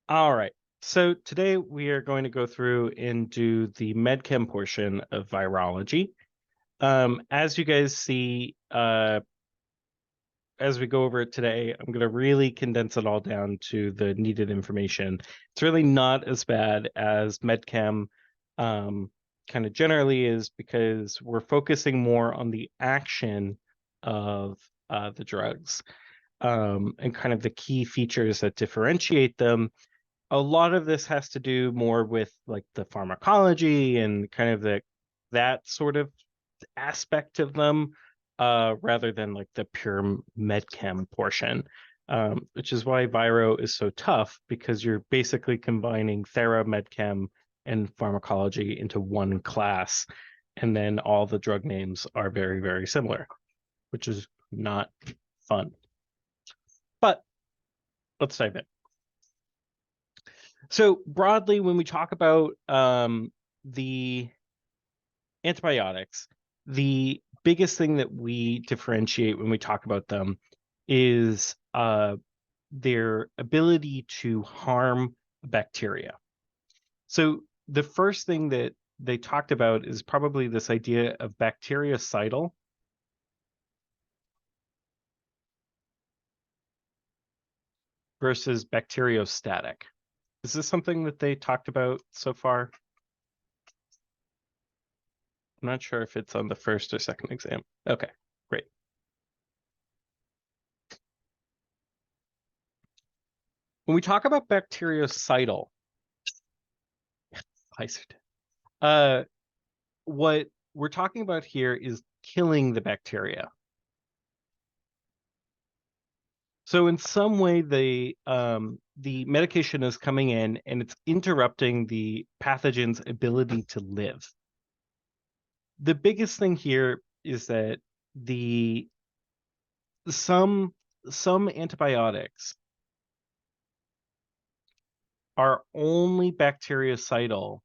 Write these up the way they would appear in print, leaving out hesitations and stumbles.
All right. So today we are going to go through and do the Medchem portion of virology. As you guys see, as we go over it today, I'm going to really condense it all down to the needed information. It's really not as bad as Medchem kind of generally is because we're focusing more on the action of the drugs and kind of the key features that differentiate them. A lot of this has to do more with like the pharmacology and kind of that sort of aspect of them, rather than like the pure medchem portion, which is why Viro is so tough because you're basically combining thera, medchem, and pharmacology into one class, and then all the drug names are very, very similar, which is not fun. But let's dive in. So broadly, when we talk about the antibiotics, the biggest thing that we differentiate when we talk about them is their ability to harm bacteria. So the first thing that they talked about is probably this idea of bactericidal versus bacteriostatic. Is this something that they talked about so far? I'm not sure if it's on the first or second exam. Okay, great. When we talk about bactericidal, what we're talking about here is killing the bacteria. So in some way, the medication is coming in and it's interrupting the pathogen's ability to live. The biggest thing here is that the some antibiotics are only bactericidal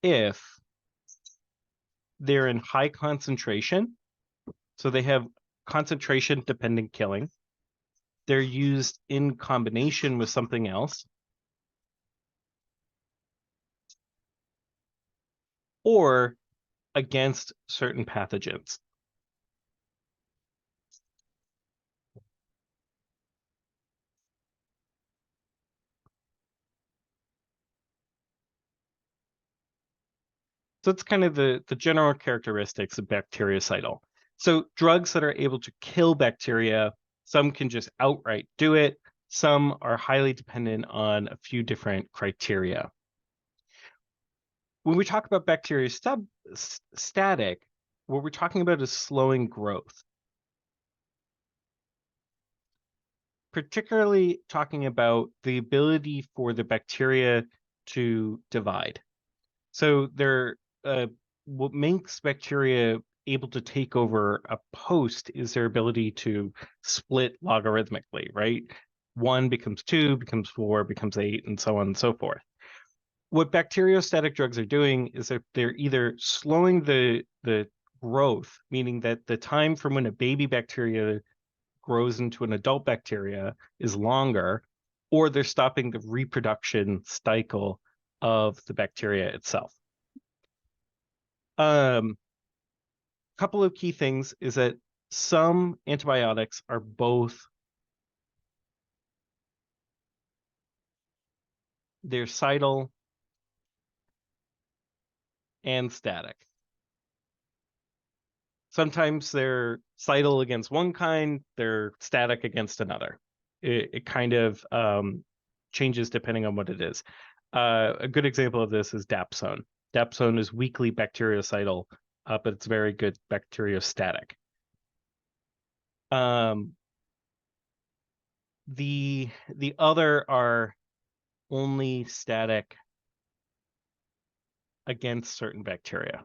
if they're in high concentration. So they have concentration dependent killing. They're used in combination with something else, or against certain pathogens. So it's kind of the general characteristics of bactericidal. So drugs that are able to kill bacteria, some can just outright do it. Some are highly dependent on a few different criteria. When we talk about bacteriostatic, what we're talking about is slowing growth. Particularly talking about the ability for the bacteria to divide. So what makes bacteria able to take over a host is their ability to split logarithmically, right? 1 becomes 2, becomes 4, becomes 8, and so on and so forth. What bacteriostatic drugs are doing is that they're either slowing the growth, meaning that the time from when a baby bacteria grows into an adult bacteria is longer, or they're stopping the reproduction cycle of the bacteria itself. Couple of key things is that some antibiotics are both, they're cidal and static. Sometimes they're cidal against one kind, they're static against another. It kind of changes depending on what it is. A good example of this is dapsone. Dapsone is weakly bactericidal, but it's very good bacteriostatic. The other are only static against certain bacteria.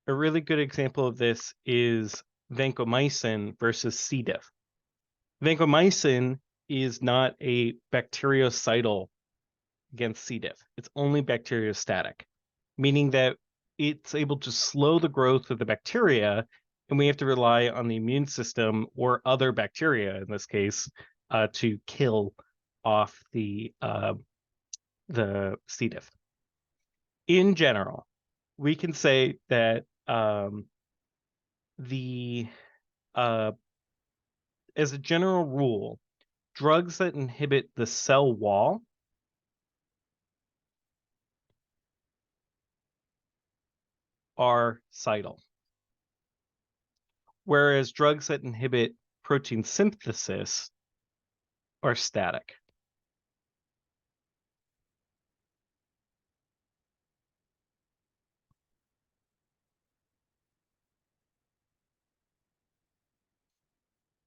A really good example of this is vancomycin versus C. diff. Vancomycin is not a bactericidal against C. diff. It's only bacteriostatic, meaning that it's able to slow the growth of the bacteria, and we have to rely on the immune system or other bacteria in this case to kill off the C. diff. In general, we can say that the as a general rule, drugs that inhibit the cell wall are cidal, whereas drugs that inhibit protein synthesis are static.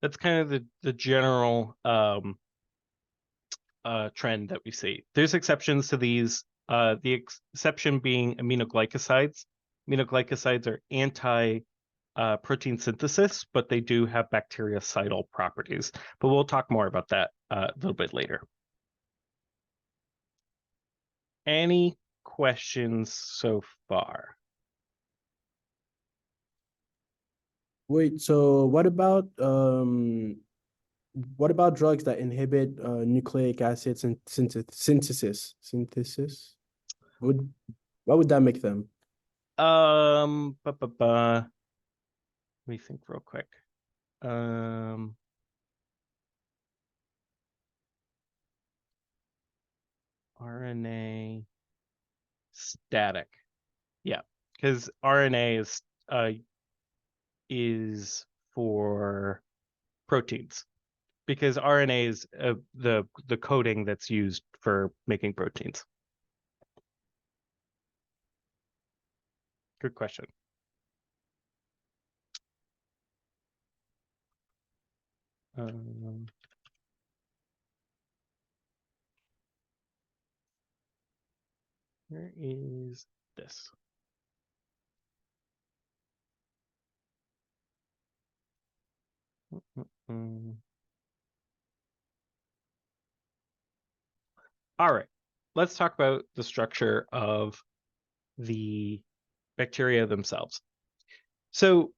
That's kind of the general trend that we see. There's exceptions to these. The exception being aminoglycosides. Aminoglycosides are anti protein synthesis, but they do have bactericidal properties. But we'll talk more about that a little bit later. Any questions so far? Wait, so what about drugs that inhibit nucleic acid synthesis? Synthesis? What would that make them? Let me think real quick. RNA static. Yeah, because RNA is for proteins. Because RNA is the coding that's used for making proteins. Good question. Where is this? All right, let's talk about the structure of the bacteria themselves. So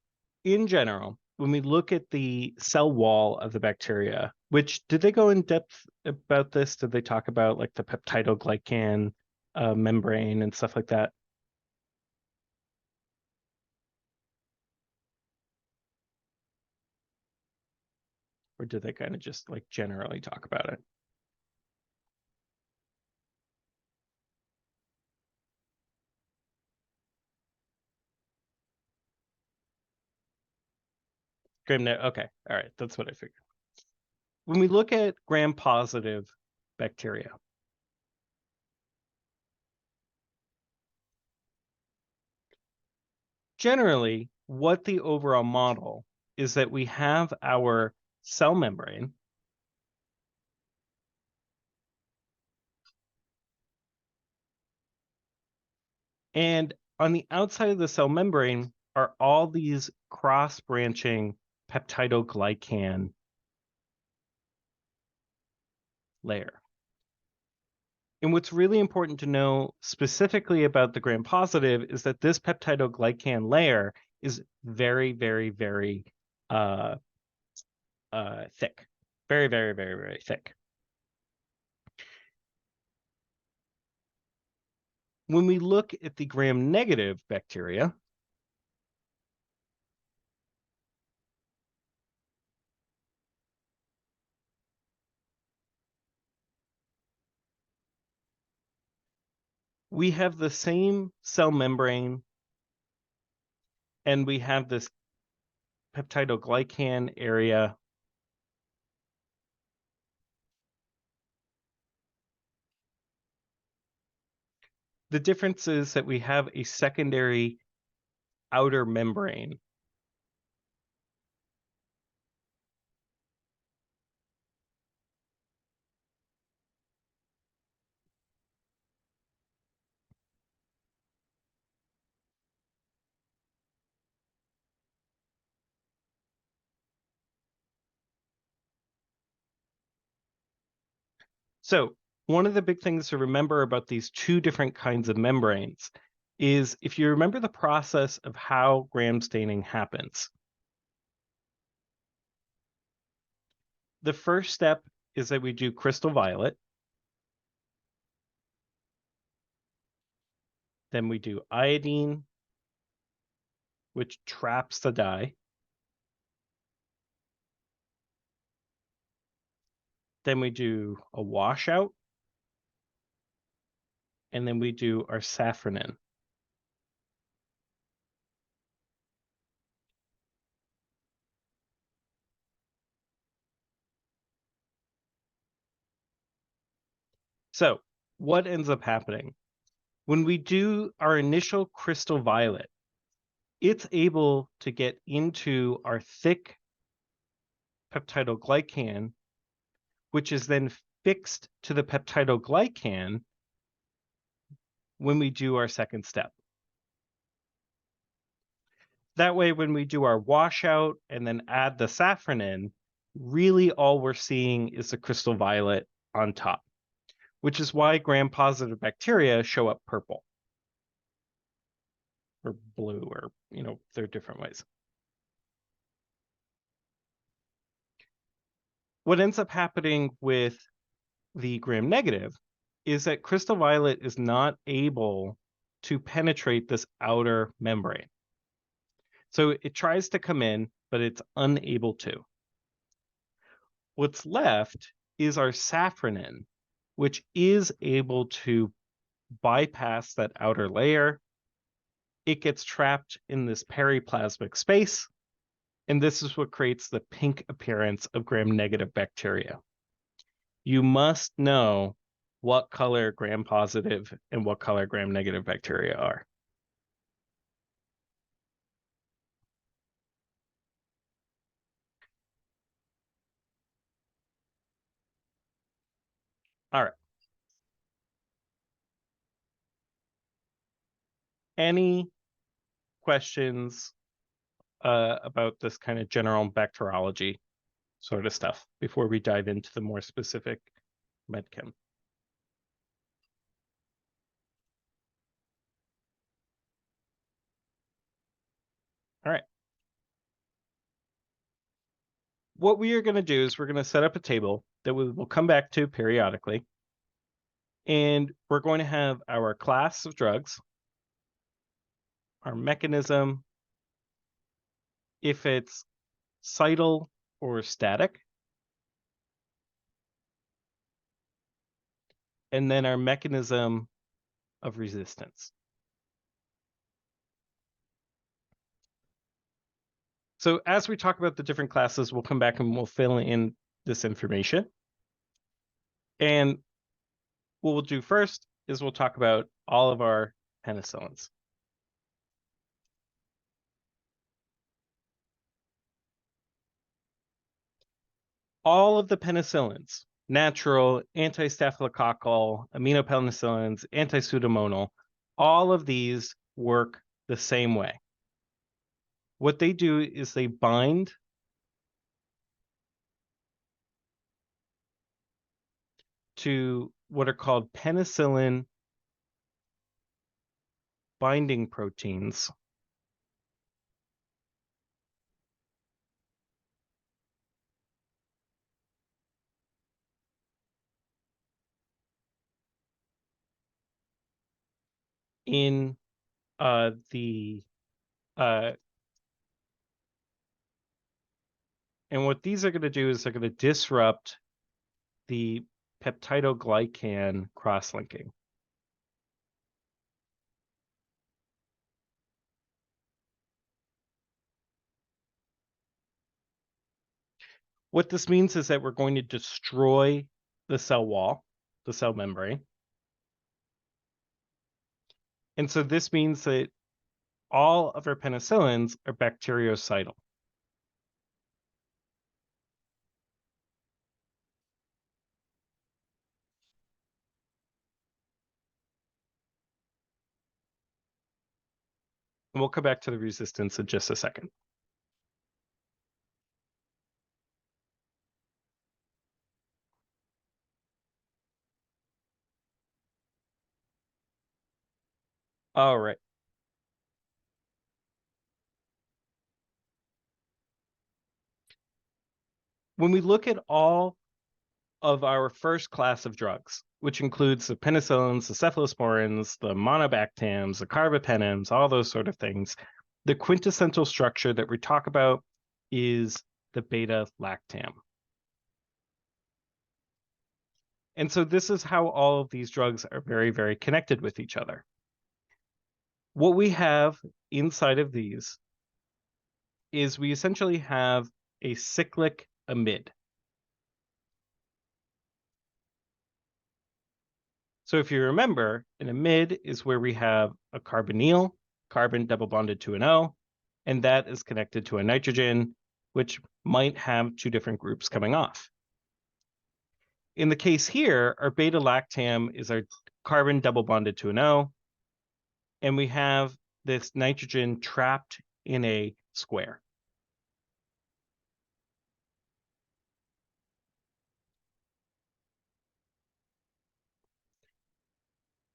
in general, when we look at the cell wall of the bacteria, which did they go in depth about this? Did they talk about like the peptidoglycan membrane and stuff like that? Or did they kind of just like generally talk about it? Okay, all right, that's what I figured. When we look at gram-positive bacteria, generally, what the overall model is that we have our cell membrane, and on the outside of the cell membrane are all these cross-branching peptidoglycan layer. And what's really important to know specifically about the gram-positive is that this peptidoglycan layer is very, very, very thick. Very, very, very, very thick. When we look at the gram-negative bacteria, we have the same cell membrane and we have this peptidoglycan area. The difference is that we have a secondary outer membrane. So one of the big things to remember about these two different kinds of membranes is if you remember the process of how gram staining happens. The first step is that we do crystal violet. Then we do iodine, which traps the dye. Then we do a washout. And then we do our safranin. So what ends up happening? When we do our initial crystal violet, it's able to get into our thick peptidoglycan, which is then fixed to the peptidoglycan when we do our second step. That way, when we do our washout and then add the safranin, really all we're seeing is the crystal violet on top, which is why gram-positive bacteria show up purple or blue, or, there are different ways. What ends up happening with the gram-negative is that crystal violet is not able to penetrate this outer membrane. So it tries to come in, but it's unable to. What's left is our safranin, which is able to bypass that outer layer. It gets trapped in this periplasmic space, and this is what creates the pink appearance of gram-negative bacteria. You must know what color gram-positive and what color gram-negative bacteria are. All right. Any questions about this kind of general bacteriology sort of stuff before we dive into the more specific medchem? All right. What we are going to do is we're going to set up a table that we will come back to periodically. And we're going to have our class of drugs, our mechanism, if it's cytal or static, and then our mechanism of resistance. So as we talk about the different classes, we'll come back and we'll fill in this information. And what we'll do first is we'll talk about all of our penicillins. All of the penicillins, natural, anti-staphylococcal, aminopenicillins, anti-pseudomonal, all of these work the same way. What they do is they bind to what are called penicillin binding proteins in the and what these are going to do is they're going to disrupt the peptidoglycan cross-linking. What this means is that we're going to destroy the cell wall, the cell membrane. And so this means that all of our penicillins are bactericidal. And we'll come back to the resistance in just a second. All right. When we look at all of our first class of drugs, which includes the penicillins, the cephalosporins, the monobactams, the carbapenems, all those sort of things, the quintessential structure that we talk about is the beta-lactam. And so this is how all of these drugs are very, very connected with each other. What we have inside of these is we essentially have a cyclic amide. So if you remember, an amide is where we have a carbonyl, carbon double bonded to an O, and that is connected to a nitrogen, which might have two different groups coming off. In the case here, our beta-lactam is our carbon double bonded to an O, and we have this nitrogen trapped in a square.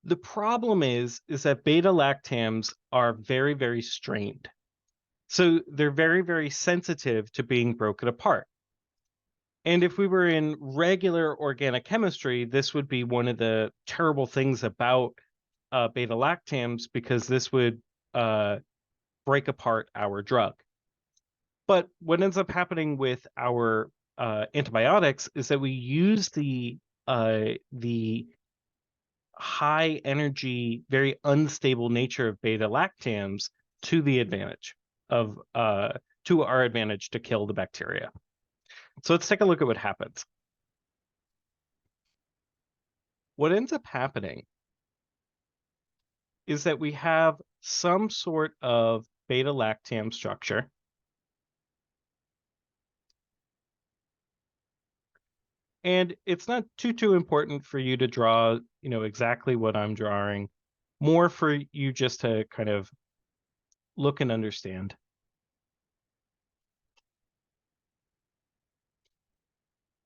The problem is that beta-lactams are very, very strained. So they're very, very sensitive to being broken apart. And if we were in regular organic chemistry, this would be one of the terrible things about beta-lactams, because this would break apart our drug. But what ends up happening with our antibiotics is that we use the high energy, very unstable nature of beta-lactams to the advantage of to our advantage to kill the bacteria. So let's take a look at what happens. What ends up happening is that we have some sort of beta-lactam structure. And it's not too important for you to draw, exactly what I'm drawing, more for you just to kind of look and understand.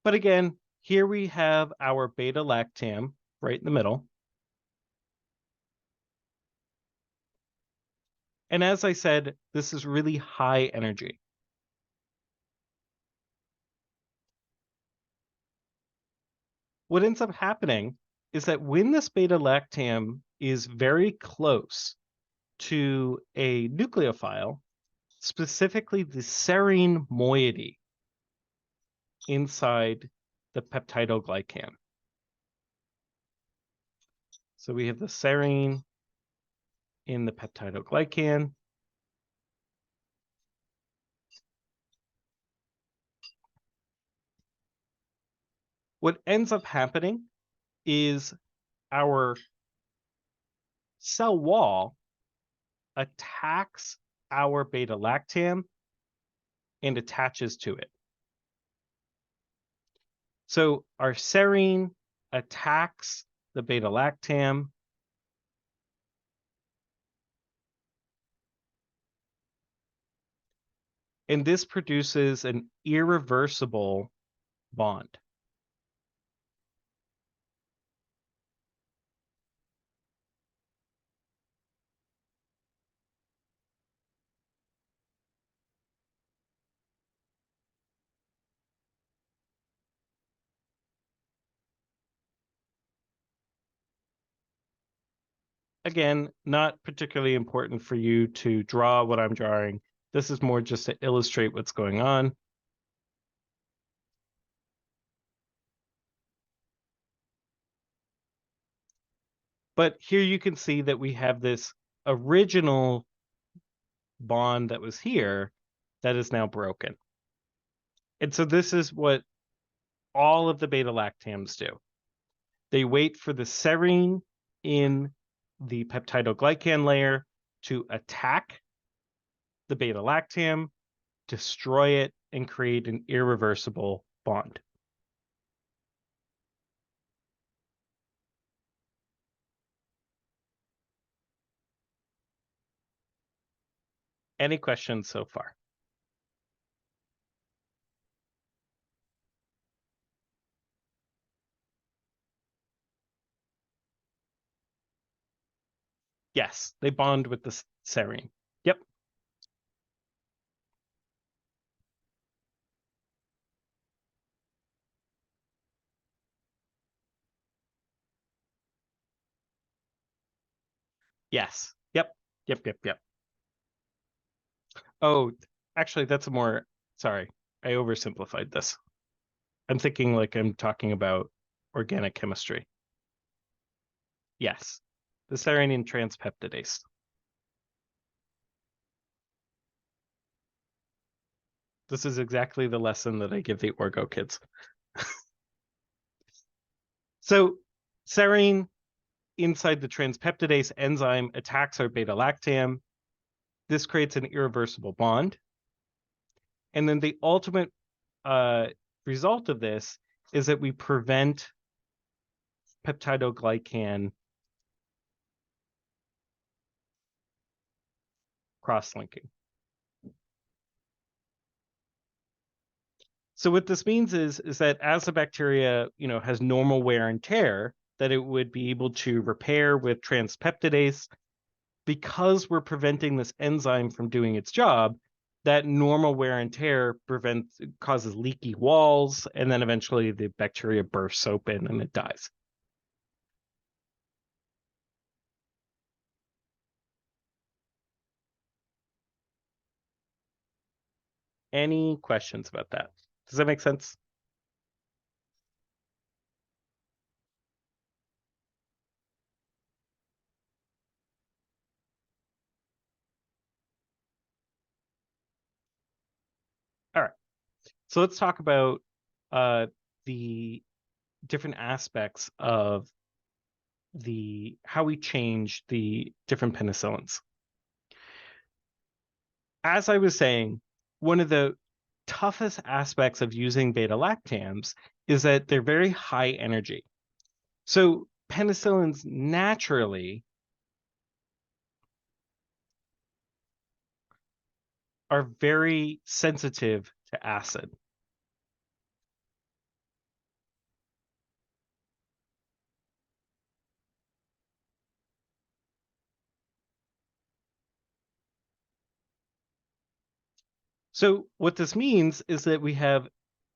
But again, here we have our beta-lactam right in the middle. And as I said, this is really high energy. What ends up happening is that when this beta-lactam is very close to a nucleophile, specifically the serine moiety inside the peptidoglycan. So we have the serine in the peptidoglycan. What ends up happening is our cell wall attacks our beta-lactam and attaches to it. So our serine attacks the beta-lactam, and this produces an irreversible bond. Again, not particularly important for you to draw what I'm drawing. This is more just to illustrate what's going on. But here you can see that we have this original bond that was here that is now broken. And so this is what all of the beta-lactams do. They wait for the serine in the peptidoglycan layer to attack the beta-lactam, destroy it, and create an irreversible bond. Any questions so far? Yes, they bond with the serine. Yep. Yes. Yep. Yep. Yep. Yep. Oh, actually, that's a more. Sorry, I oversimplified this. I'm thinking like I'm talking about organic chemistry. Yes, the serine transpeptidase. This is exactly the lesson that I give the Orgo kids. So, serine inside the transpeptidase enzyme attacks our beta lactam. This creates an irreversible bond. And then the ultimate result of this is that we prevent peptidoglycan cross-linking. So what this means is that as the bacteria, has normal wear and tear, that it would be able to repair with transpeptidase. Because we're preventing this enzyme from doing its job, that normal wear and tear causes leaky walls, and then eventually the bacteria bursts open and it dies. Any questions about that? Does that make sense? All right. So let's talk about the different aspects of how we change the different penicillins. As I was saying, one of the toughest aspects of using beta lactams is that they're very high energy. So penicillins naturally are very sensitive to acid. So what this means is that we have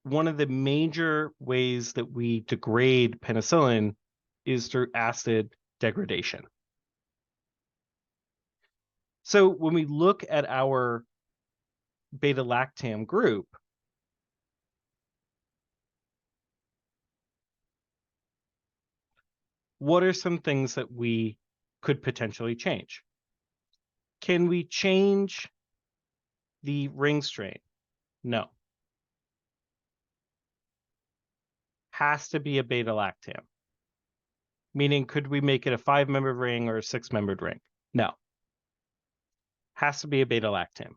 one of the major ways that we degrade penicillin is through acid degradation. So when we look at our beta lactam group, what are some things that we could potentially change? Can we change the ring strain? No. Has to be a beta lactam. Meaning, could we make it a 5-membered ring or a 6-membered ring? No. Has to be a beta lactam.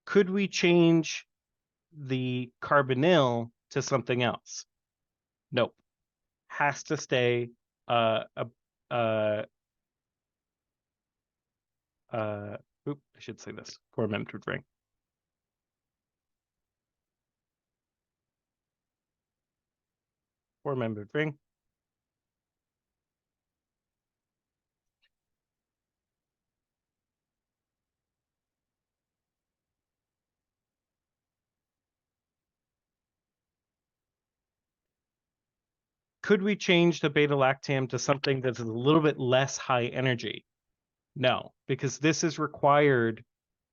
Could we change the carbonyl to something else? Nope. Has to stay uh, a I should say this 4-membered ring. Four-membered ring. Could we change the beta lactam to something that's a little bit less high energy? No, because this is required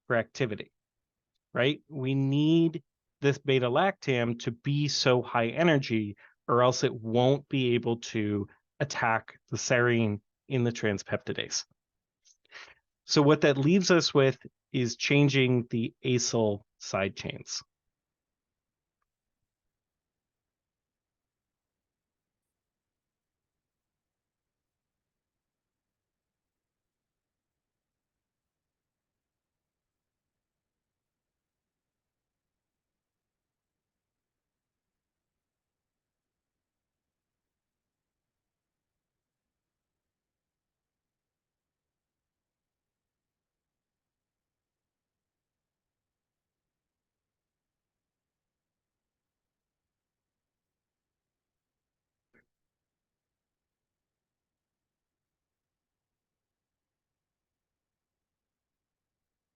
for activity, right? We need this beta lactam to be so high energy, or else it won't be able to attack the serine in the transpeptidase. So what that leaves us with is changing the acyl side chains.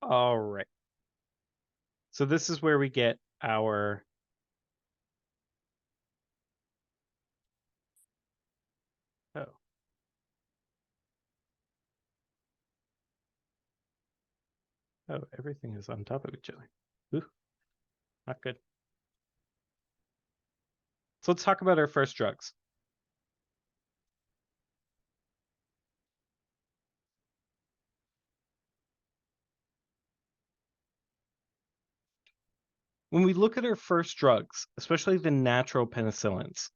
All right. So this is where we get our oh. Oh, everything is on top of each other. Ooh, not good. So let's talk about our first drugs. When we look at our first drugs, especially the natural penicillins,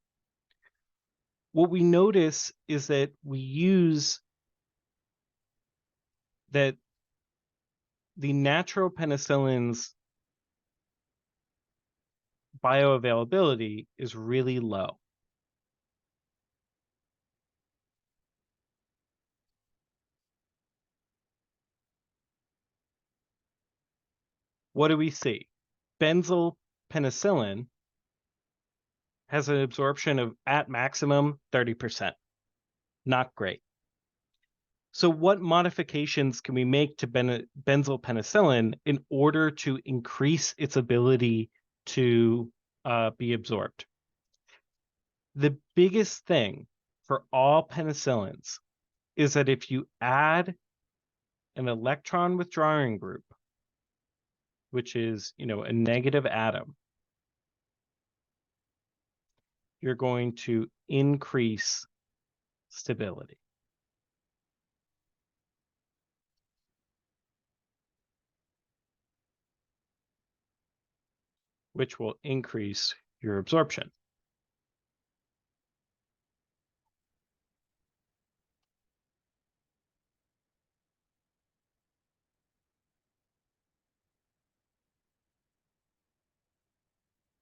what we notice is that we use that the natural penicillins bioavailability is really low. What do we see? Benzyl penicillin has an absorption of at maximum 30%. Not great. So what modifications can we make to benzyl penicillin in order to increase its ability to be absorbed? The biggest thing for all penicillins is that if you add an electron withdrawing group, which is, a negative atom, you're going to increase stability, which will increase your absorption.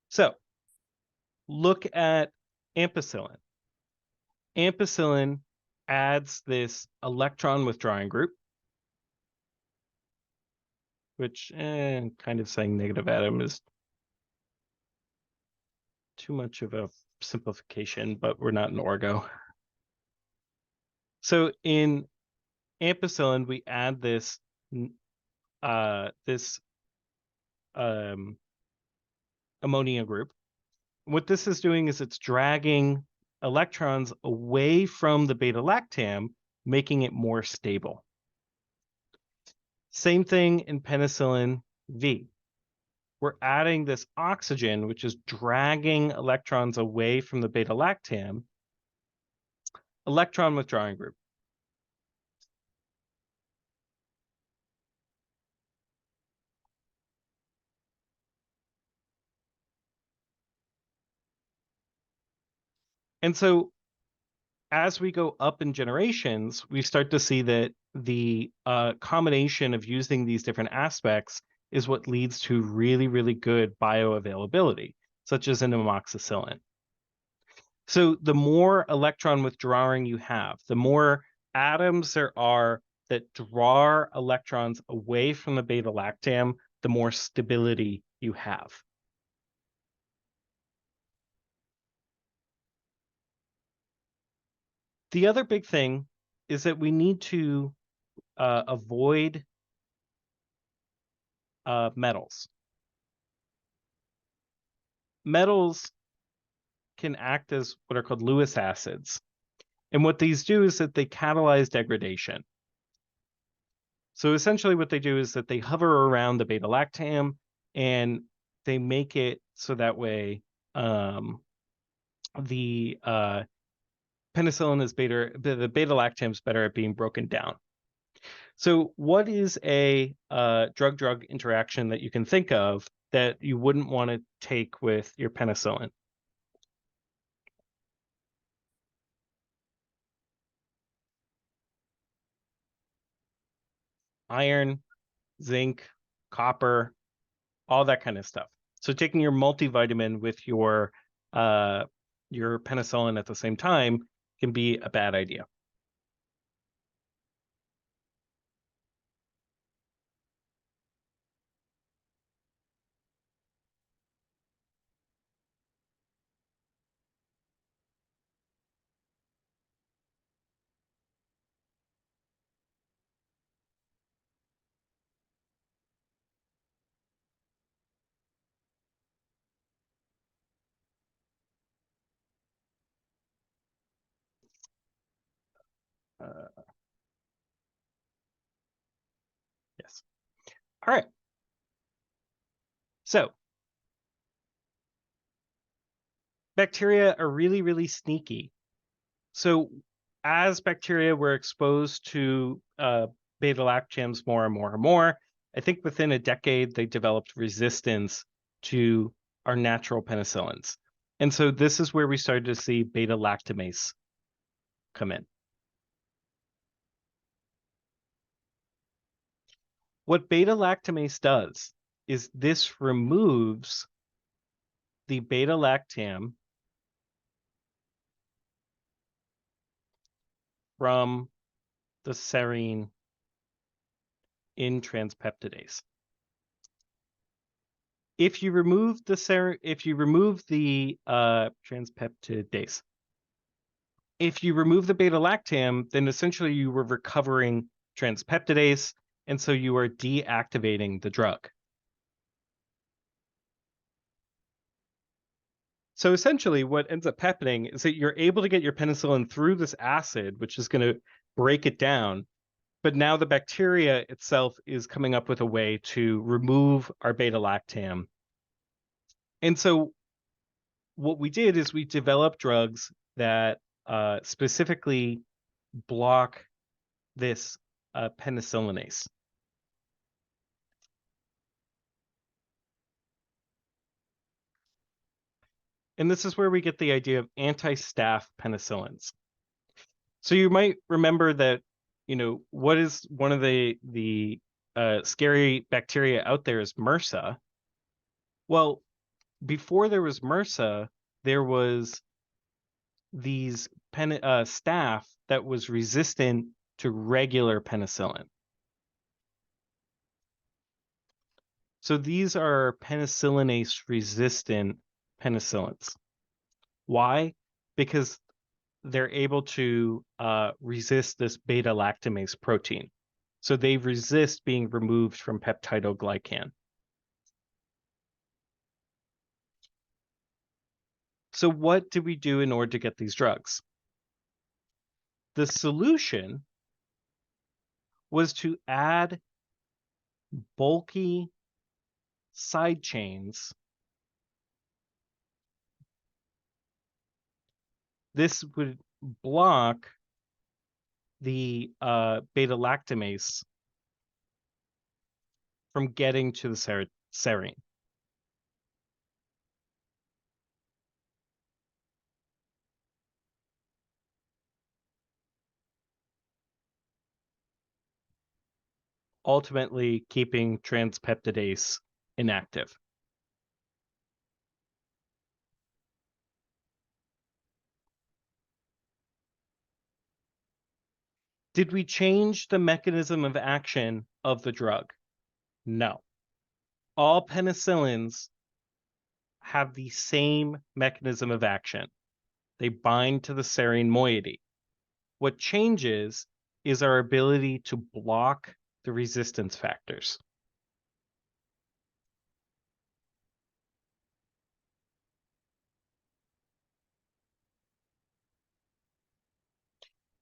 So look at ampicillin. Ampicillin adds this electron withdrawing group, which kind of saying negative atom is too much of a simplification, but we're not in orgo. So in ampicillin, we add this ammonia group. What this is doing is it's dragging electrons away from the beta lactam, making it more stable. Same thing in penicillin V. We're adding this oxygen, which is dragging electrons away from the beta lactam, electron withdrawing group. And so as we go up in generations, we start to see that the combination of using these different aspects is what leads to really, really good bioavailability, such as in amoxicillin. So the more electron withdrawing you have, the more atoms there are that draw electrons away from the beta lactam, the more stability you have. The other big thing is that we need to avoid metals. Metals can act as what are called Lewis acids. And what these do is that they catalyze degradation. So essentially what they do is that they hover around the beta lactam and they make it so that way the penicillin is better, the beta lactam is better at being broken down. So what is a drug-drug interaction that you can think of that you wouldn't want to take with your penicillin? Iron, zinc, copper, all that kind of stuff. So taking your multivitamin with your penicillin at the same time can be a bad idea. All right. So bacteria are really, really sneaky. So as bacteria were exposed to beta-lactams more and more and more, I think within a decade, they developed resistance to our natural penicillins. And so this is where we started to see beta-lactamase come in. What beta-lactamase does is this removes the beta-lactam from the serine in transpeptidase. If you remove the transpeptidase, if you remove the beta-lactam, then essentially you were recovering transpeptidase, and so you are deactivating the drug. So essentially what ends up happening is that you're able to get your penicillin through this acid, which is going to break it down. But now the bacteria itself is coming up with a way to remove our beta-lactam. And so what we did is we developed drugs that specifically block this penicillinase. And this is where we get the idea of anti-staph penicillins. So you might remember that, what is one of the scary bacteria out there is MRSA. Well, before there was MRSA, there was these staph that was resistant to regular penicillin. So these are penicillinase resistant penicillins. Why? Because they're able to resist this beta-lactamase protein. So they resist being removed from peptidoglycan. So what did we do in order to get these drugs? The solution was to add bulky side chains. This would block the beta-lactamase from getting to the serine. Ultimately keeping transpeptidase inactive. Did we change the mechanism of action of the drug? No. All penicillins have the same mechanism of action. They bind to the serine moiety. What changes is our ability to block the resistance factors.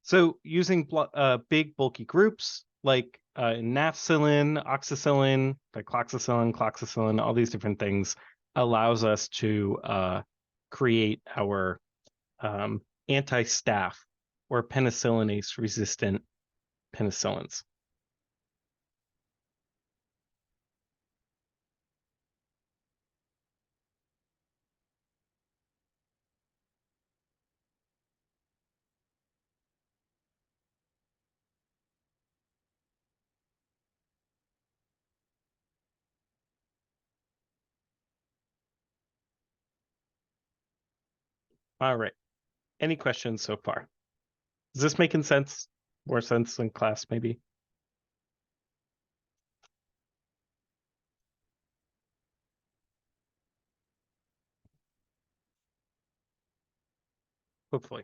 So using big bulky groups like nafcillin, oxacillin, dicloxacillin, cloxacillin, all these different things allows us to create our anti-staph or penicillinase resistant penicillins. All right. Any questions so far? Is this making sense? More sense than class, maybe? Hopefully.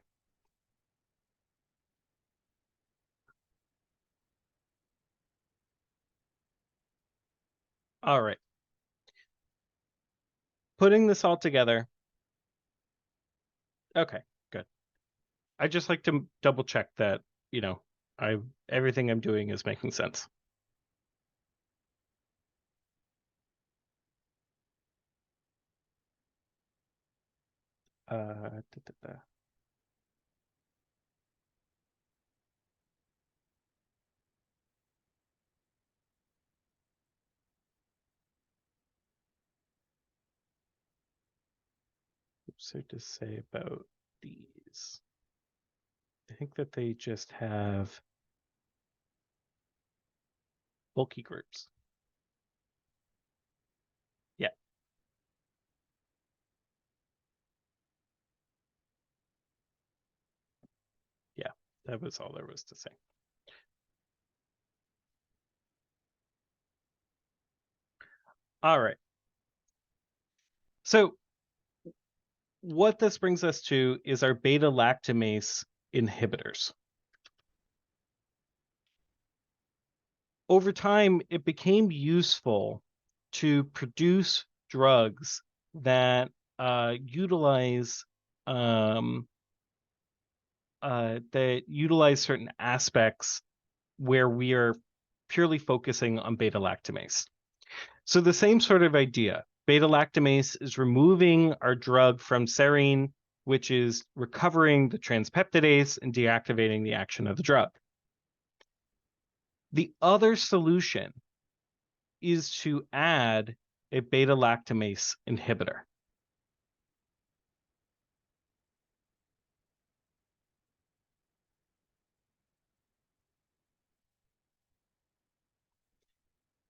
All right. Putting this all together. Okay, good. I just like to double check that, everything I'm doing is making sense. So to say about these, I think that they just have bulky groups. Yeah. Yeah, that was all there was to say. All right. So what this brings us to is our beta lactamase inhibitors. Over time, it became useful to produce drugs that utilize certain aspects where we are purely focusing on beta lactamase. So the same sort of idea. Beta lactamase is removing our drug from serine, which is recovering the transpeptidase and deactivating the action of the drug. The other solution is to add a beta lactamase inhibitor.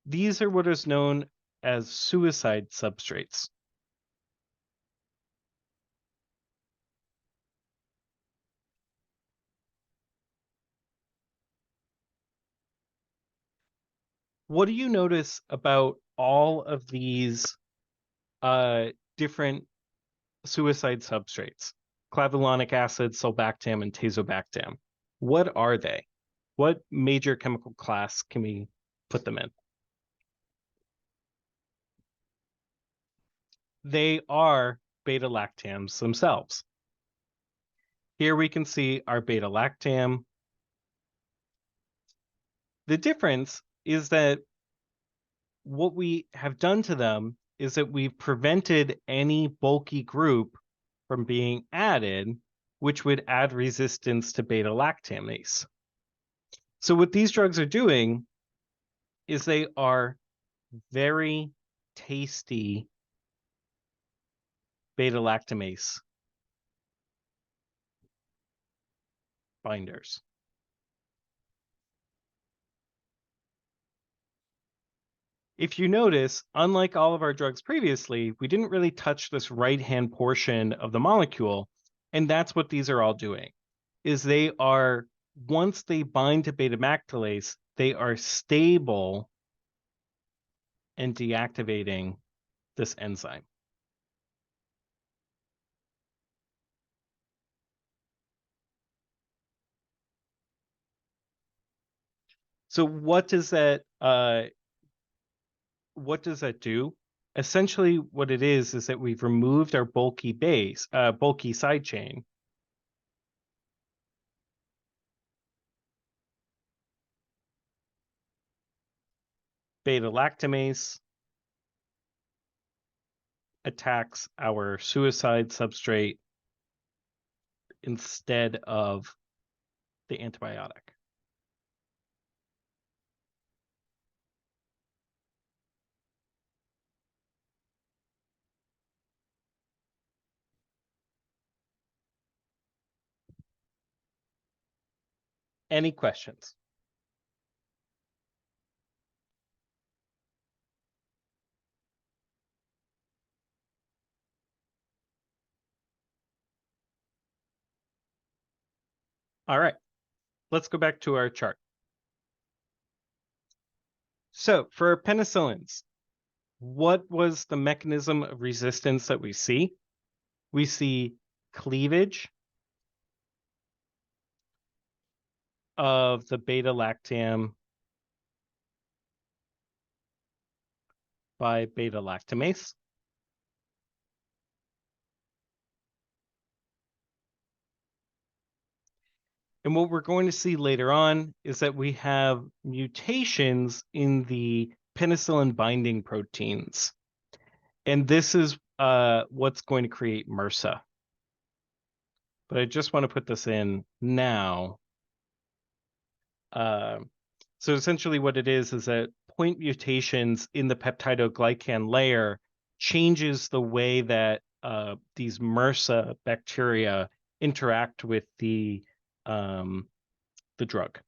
These are what is known as suicide substrates. What do you notice about all of these different suicide substrates? Clavulanic acid, sulbactam, and tazobactam. What are they? What major chemical class can we put them in? They are beta lactams themselves. Here we can see our beta lactam. The difference is that what we have done to them is that we've prevented any bulky group from being added, which would add resistance to beta lactamase. So what these drugs are doing is they are very tasty beta lactamase binders. If you notice, unlike all of our drugs previously, we didn't really touch this right-hand portion of the molecule, and that's what these are all doing, is they are, once they bind to beta-lactalase, they are stable and deactivating this enzyme. So what does that do? Essentially, what it is that we've removed our bulky side chain. Beta lactamase attacks our suicide substrate instead of the antibiotic. Any questions? All right, let's go back to our chart. So for penicillins, what was the mechanism of resistance that we see? We see cleavage of the beta lactam by beta lactamase. And what we're going to see later on is that we have mutations in the penicillin binding proteins. And this is what's going to create MRSA. but I just want to put this in now. So essentially what it is that point mutations in the peptidoglycan layer changes the way that these MRSA bacteria interact with the drug.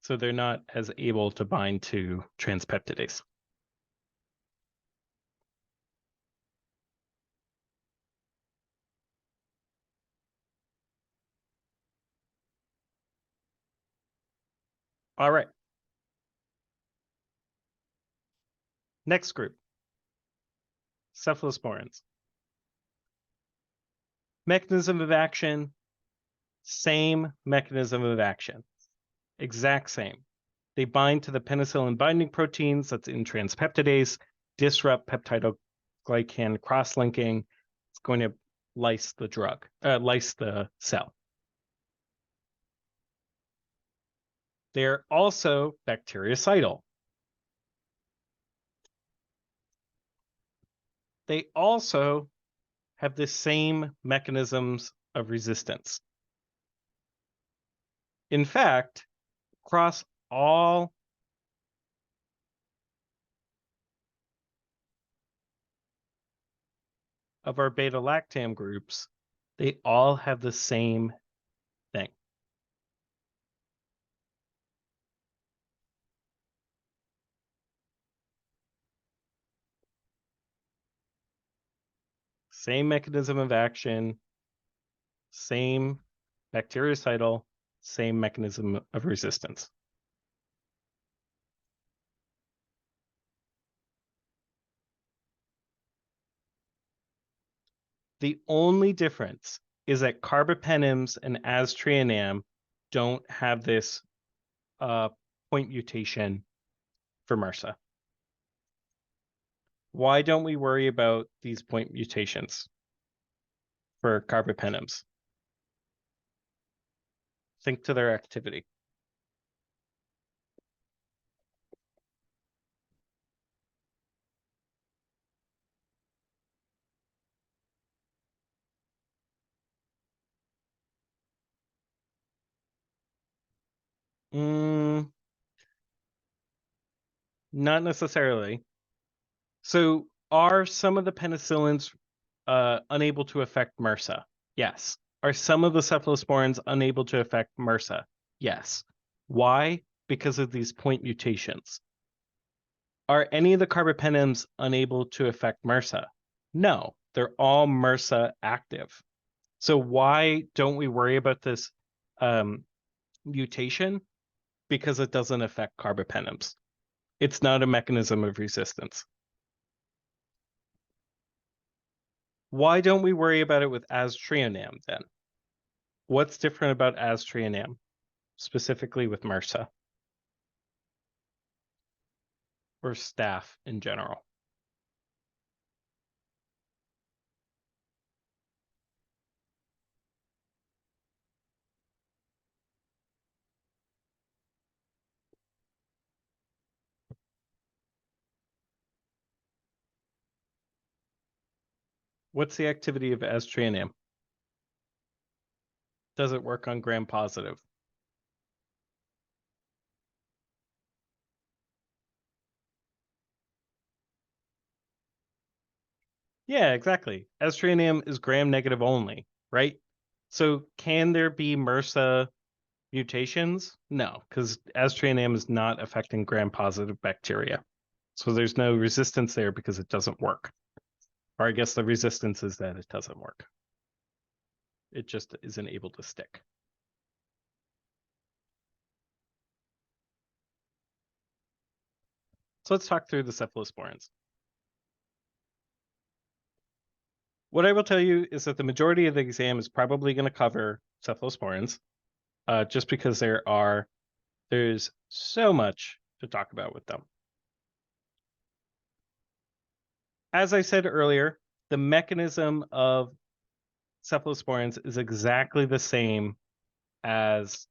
So they're not as able to bind to transpeptidase. All right. Next group, cephalosporins. Mechanism of action, same mechanism of action, exact same. They bind to the penicillin binding proteins that's in transpeptidase, disrupt peptidoglycan cross-linking. It's going to lyse the cell. They're also bactericidal. They also have the same mechanisms of resistance. In fact, across all of our beta-lactam groups, they all have the same thing. Same mechanism of action, same bactericidal, same mechanism of resistance. The only difference is that carbapenems and aztreonam don't have this point mutation for MRSA. Why don't we worry about these point mutations for carbapenems? Think to their activity. Not necessarily. So are some of the penicillins unable to affect MRSA? Yes. Are some of the cephalosporins unable to affect MRSA? Yes. Why? Because of these point mutations. Are any of the carbapenems unable to affect MRSA? No, they're all MRSA active. So why don't we worry about this mutation? Because it doesn't affect carbapenems. It's not a mechanism of resistance. Why don't we worry about it with aztreonam then? What's different about aztreonam, specifically with MRSA? Or staph in general? What's the activity of aztreonam? Does it work on gram-positive? Yeah, exactly. Aztreonam is gram-negative only, right? So can there be MRSA mutations? No, because aztreonam is not affecting gram-positive bacteria. So there's no resistance there because it doesn't work. Or I guess the resistance is that it doesn't work. It just isn't able to stick. So let's talk through the cephalosporins. What I will tell you is that the majority of the exam is probably going to cover cephalosporins, just because there's so much to talk about with them. As I said earlier, the mechanism of cephalosporins is exactly the same as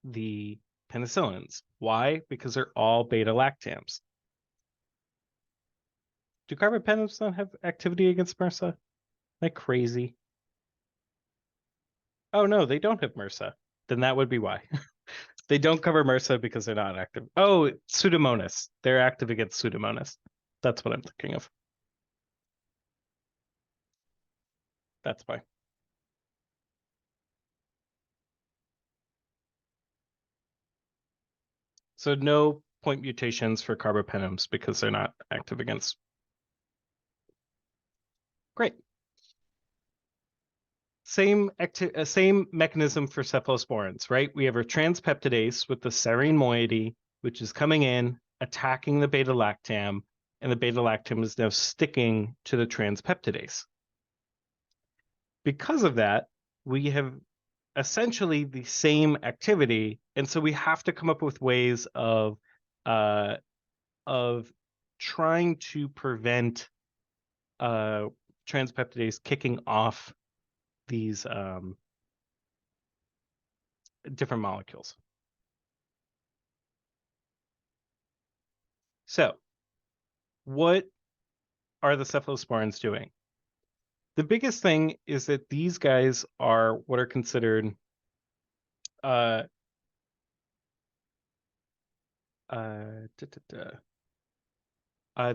the penicillins. Why? Because they're all beta-lactams. Do carbapenems not have activity against MRSA? Am I crazy? Oh no, they don't have MRSA. Then that would be why. They don't cover MRSA because they're not active. Oh, Pseudomonas. They're active against Pseudomonas. That's what I'm thinking of. That's why. So no point mutations for carbapenems because they're not active against. Great. Same mechanism for cephalosporins, right? We have our transpeptidase with the serine moiety, which is coming in, attacking the beta-lactam, and the beta-lactam is now sticking to the transpeptidase. Because of that, we have essentially the same activity, and so we have to come up with ways of trying to prevent transpeptidase kicking off these different molecules. So, what are the cephalosporins doing? The biggest thing is that these guys are what are considered uh,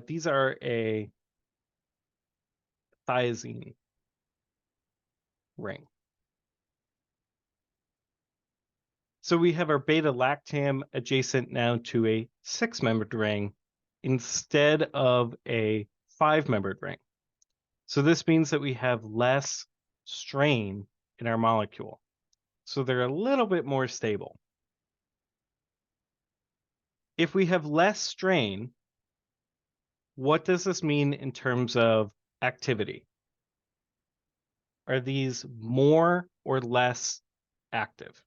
these are a thiazine ring. So we have our beta-lactam adjacent now to a 6-membered ring instead of a 5-membered ring. So this means that we have less strain in our molecule. So they're a little bit more stable. If we have less strain, what does this mean in terms of activity? Are these more or less active?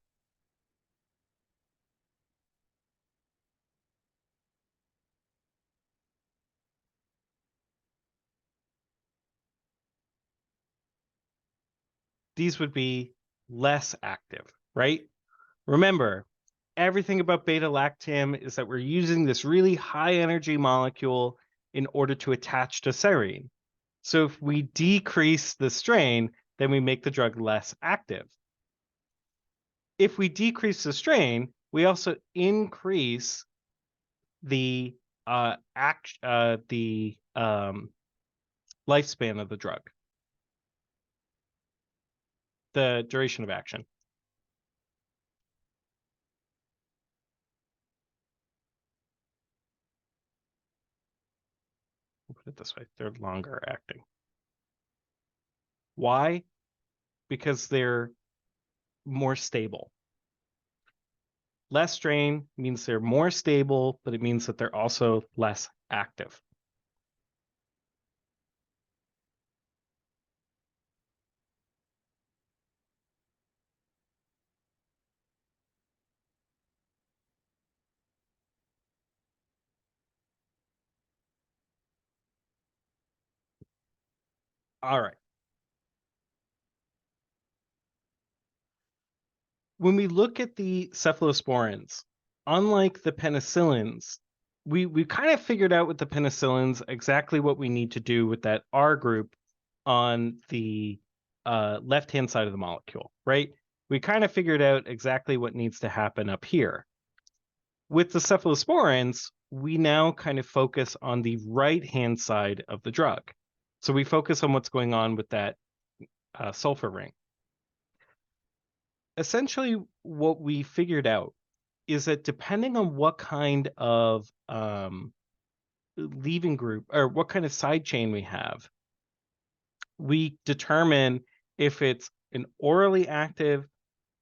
These would be less active, right? Remember, everything about beta-lactam is that we're using this really high energy molecule in order to attach to serine. So if we decrease the strain, then we make the drug less active. If we decrease the strain, we also increase the lifespan of the drug, the duration of action. We'll put it this way, they're longer acting. Why? Because they're more stable. Less strain means they're more stable, but it means that they're also less active. All right. When we look at the cephalosporins, unlike the penicillins, we kind of figured out with the penicillins exactly what we need to do with that R group on the left-hand side of the molecule, right? We kind of figured out exactly what needs to happen up here. With the cephalosporins, we now kind of focus on the right-hand side of the drug. So we focus on what's going on with that sulfur ring. Essentially, what we figured out is that depending on what kind of leaving group or what kind of side chain we have, we determine if it's an orally active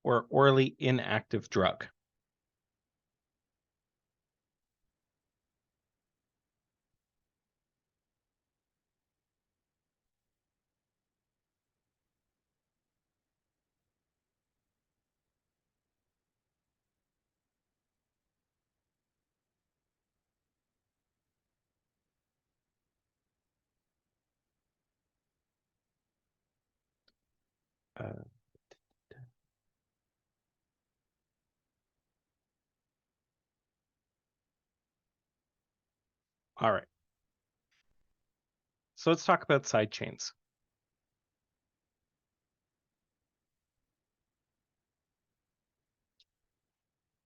or orally inactive drug. Uh, all right. So let's talk about side chains.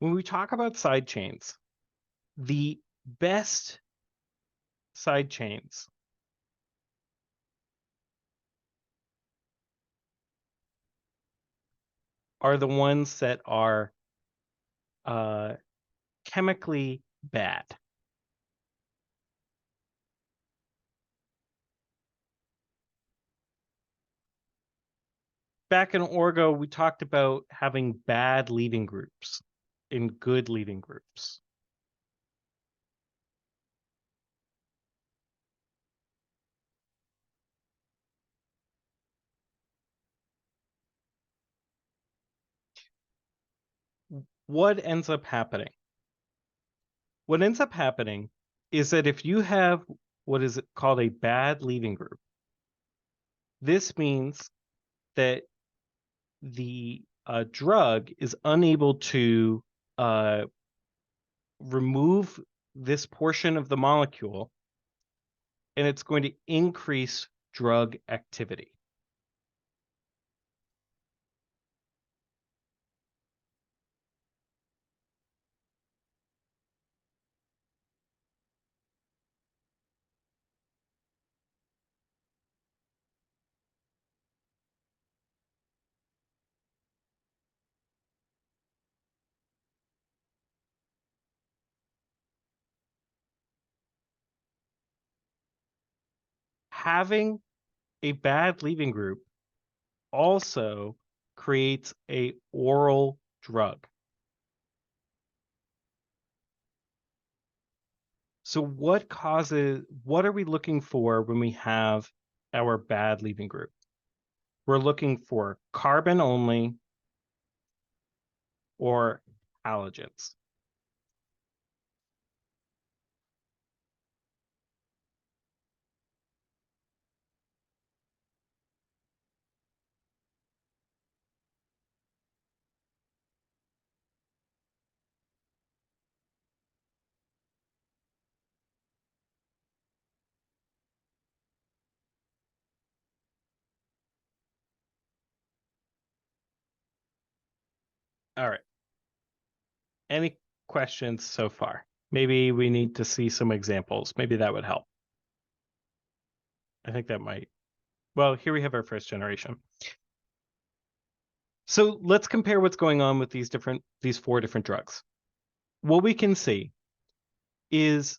When we talk about side chains, the best side chains are the ones that are chemically bad. Back in Orgo, we talked about having bad leaving groups and good leaving groups. What ends up happening? What ends up happening is that if you have what is called a bad leaving group, this means that the drug is unable to remove this portion of the molecule, and it's going to increase drug activity. Having a bad leaving group also creates a oral drug. So what are we looking for when we have our bad leaving group? We're looking for carbon only or halogens. All right. Any questions so far? Maybe we need to see some examples. Maybe that would help. I think that might. Well, here we have our first generation. So let's compare what's going on with these 4 different drugs. What we can see is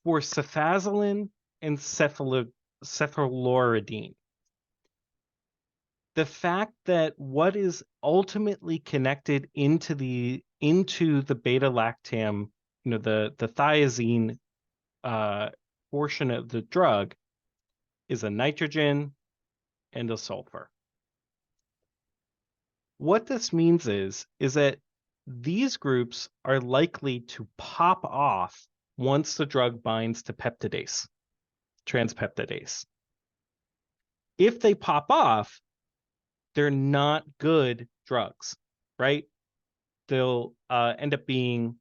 for cefazolin and cephaloridine, the fact that what is ultimately connected into the beta lactam, the thiazine portion of the drug is a nitrogen and a sulfur. What this means is that these groups are likely to pop off once the drug binds to peptidase, transpeptidase. If they pop off, they're not good drugs, right? They'll end up being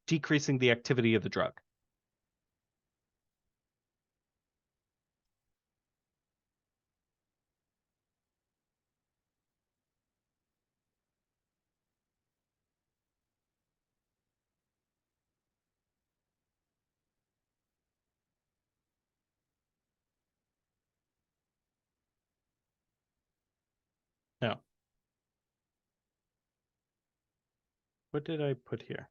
decreasing the activity of the drug. Now, what did I put here?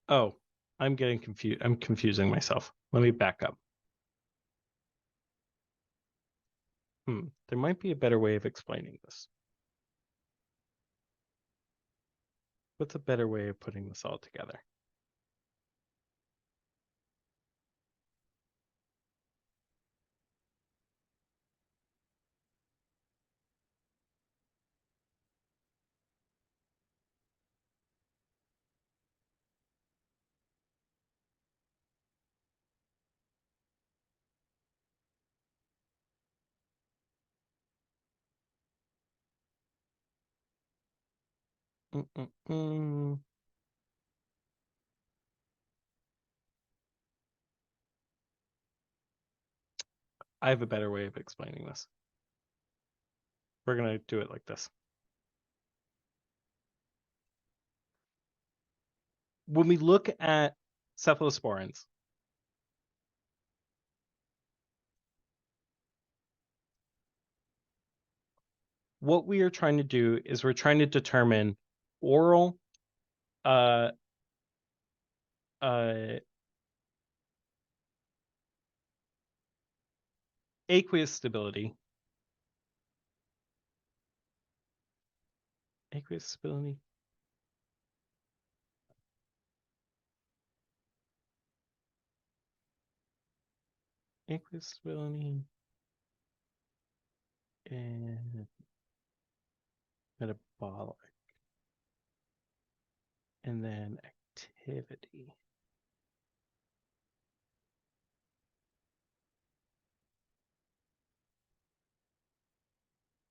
Oh, I'm getting confused. I'm confusing myself. Let me back up. There might be a better way of explaining this. What's a better way of putting this all together? I have a better way of explaining this. We're going to do it like this. When we look at cephalosporins, what we are trying to do is we're trying to determine oral aqueous stability. Aqueous stability. Aqueous stability and metabolic. And then activity.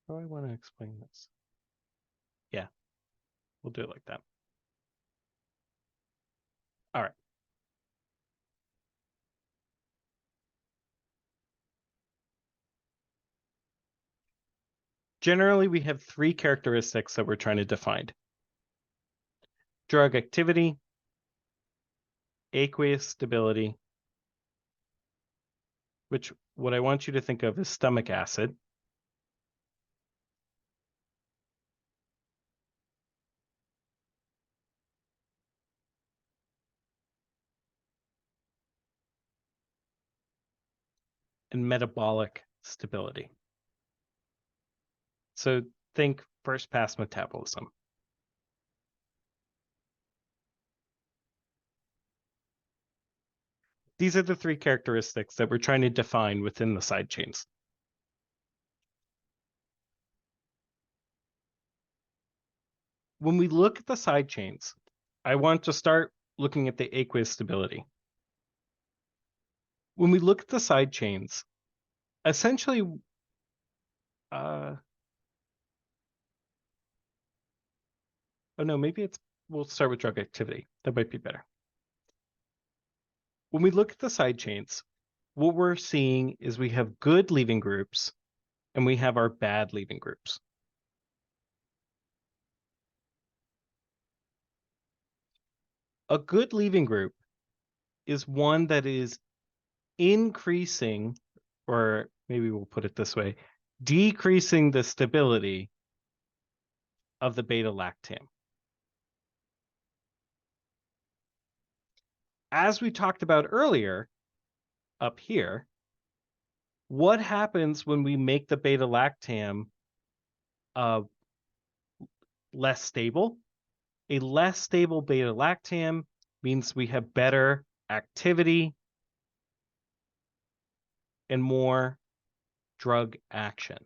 How do I want to explain this? Yeah, we'll do it like that. All right. Generally, we have three characteristics that we're trying to define. Drug activity, aqueous stability, which what I want you to think of is stomach acid. And metabolic stability. So think first pass metabolism. These are the three characteristics that we're trying to define within the side chains. When we look at the side chains, I want to start looking at the aqueous stability. When we look at the side chains, essentially, oh no, maybe we'll start with drug activity. That might be better. When we look at the side chains, what we're seeing is we have good leaving groups and we have our bad leaving groups. A good leaving group is one that is increasing, or maybe we'll put it this way, decreasing the stability of the beta-lactam. As we talked about earlier, up here, what happens when we make the beta-lactam less stable? A less stable beta-lactam means we have better activity and more drug action.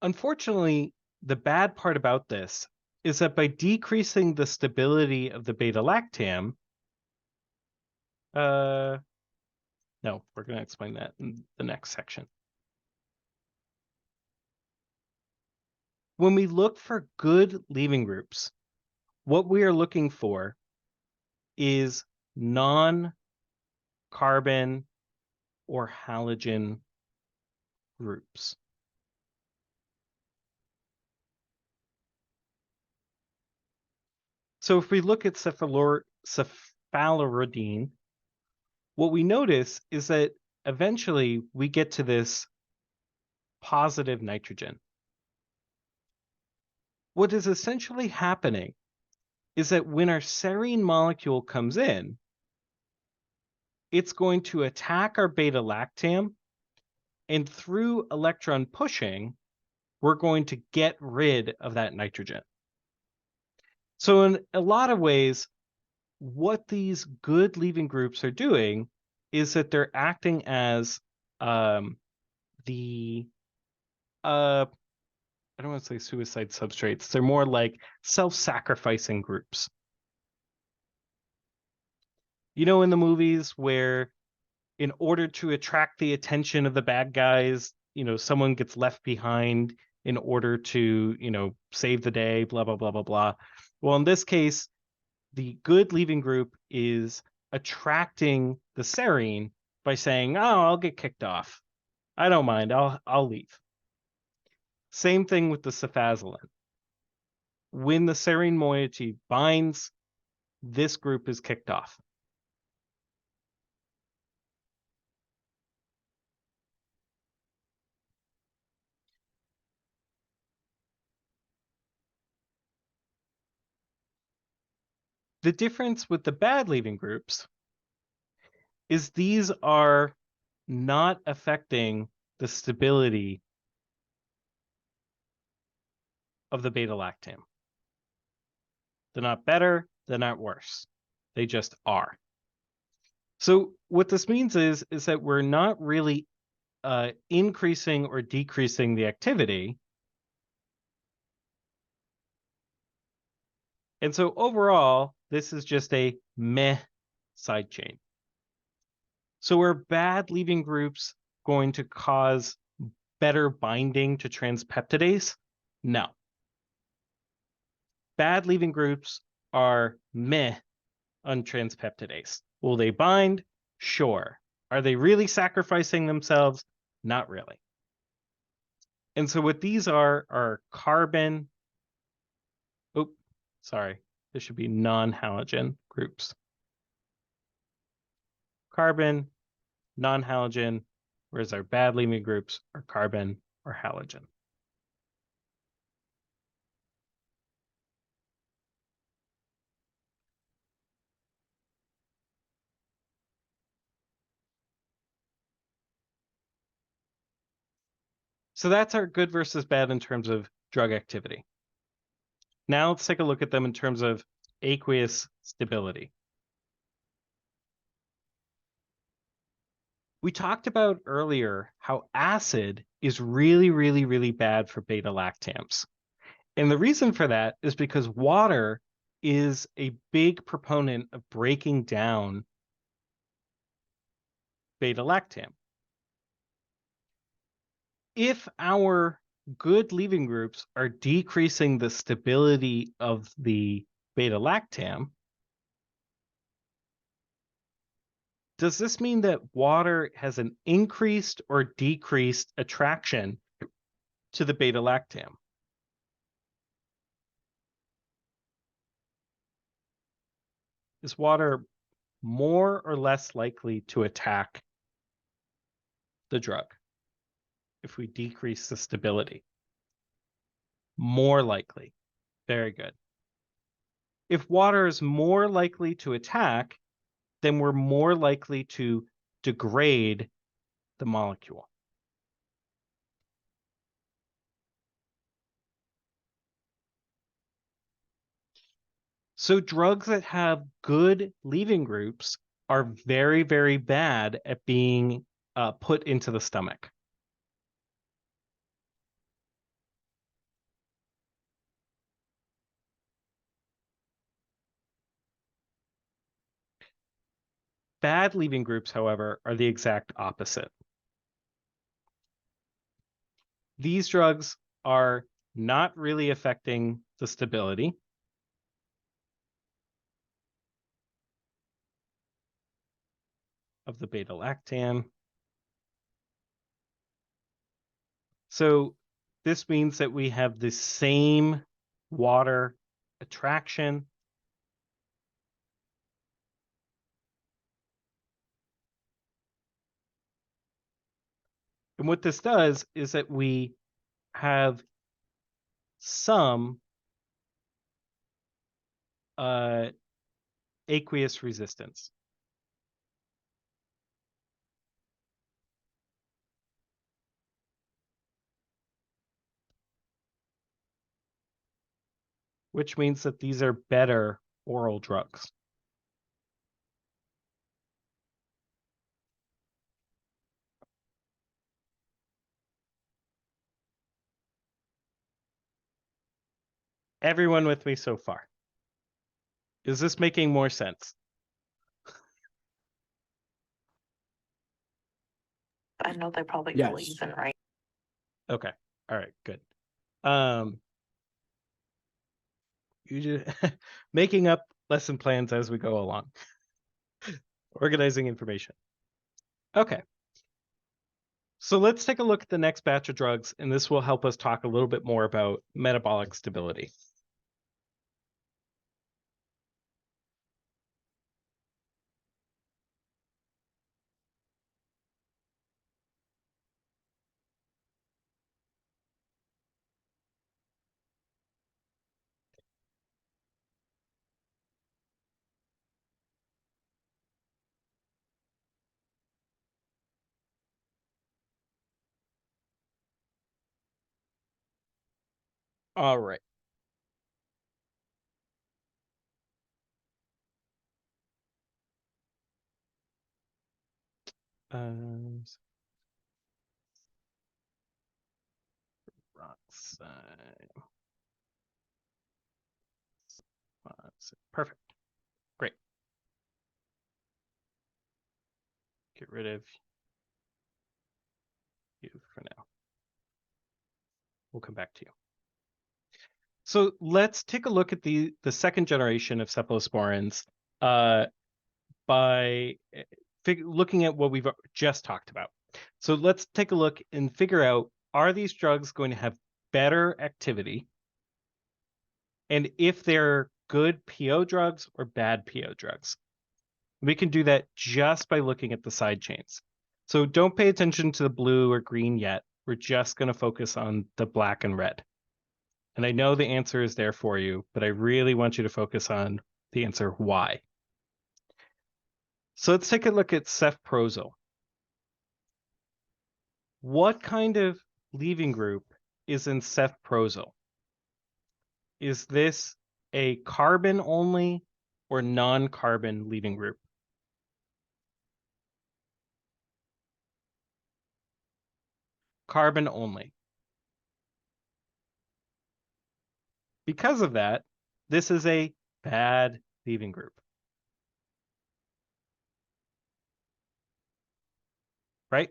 Unfortunately, the bad part about this is that by decreasing the stability of the beta-lactam, no, we're going to explain that in the next section. When we look for good leaving groups, what we are looking for is non-carbon or halogen groups. So if we look at cephalosporin, what we notice is that eventually we get to this positive nitrogen. What is essentially happening is that when our serine molecule comes in, it's going to attack our beta-lactam, and through electron pushing, we're going to get rid of that nitrogen. So in a lot of ways, what these good leaving groups are doing is that they're acting as the I don't want to say suicide substrates. They're more like self-sacrificing groups. You know, in the movies where in order to attract the attention of the bad guys, you know, someone gets left behind in order to, you know, save the day, blah, blah, blah, blah, blah. Well, in this case, the good leaving group is attracting the serine by saying, "Oh, I'll get kicked off. I don't mind. I'll leave." Same thing with the cefazolin. When the serine moiety binds, this group is kicked off. The difference with the bad leaving groups is these are not affecting the stability of the beta lactam. They're not better, they're not worse. They just are. So what this means is that we're not really increasing or decreasing the activity. And so overall, this is just a meh side chain. So are bad leaving groups going to cause better binding to transpeptidase? No. Bad leaving groups are meh on transpeptidase. Will they bind? Sure. Are they really sacrificing themselves? Not really. And so what these are carbon. Oh, sorry. This should be non-halogen groups. Carbon, non-halogen, whereas our bad leaving groups are carbon or halogen. So that's our good versus bad in terms of drug activity. Now let's take a look at them in terms of aqueous stability. We talked about earlier how acid is really, really, really bad for beta lactams. And the reason for that is because water is a big proponent of breaking down beta lactam. If our good leaving groups are decreasing the stability of the beta lactam, does this mean that water has an increased or decreased attraction to the beta lactam? Is water more or less likely to attack the drug if we decrease the stability? More likely. Very good. If water is more likely to attack, then we're more likely to degrade the molecule. So drugs that have good leaving groups are very, very bad at being put into the stomach. Bad leaving groups, however, are the exact opposite. These drugs are not really affecting the stability. Of the beta lactam. So this means that we have the same water attraction. And what this does is that we have some aqueous resistance. Which means that these are better oral drugs. Everyone with me so far? Is this making more sense? I know they probably Yes. believe in right. Okay. All right, good. You just making up lesson plans as we go along. Organizing information. Okay. So let's take a look at the next batch of drugs, and this will help us talk a little bit more about metabolic stability. All right. Perfect. Great. Get rid of you for now. We'll come back to you. So let's take a look at the second generation of cephalosporins by looking at what we've just talked about. So let's take a look and figure out, are these drugs going to have better activity? And if they're good PO drugs or bad PO drugs. We can do that just by looking at the side chains. So don't pay attention to the blue or green yet. We're just going to focus on the black and red. And I know the answer is there for you, but I really want you to focus on the answer why. So let's take a look at cefprozil. What kind of leaving group is in cefprozil? Is this a carbon only or non-carbon leaving group? Carbon only. Because of that, this is a bad leaving group. Right?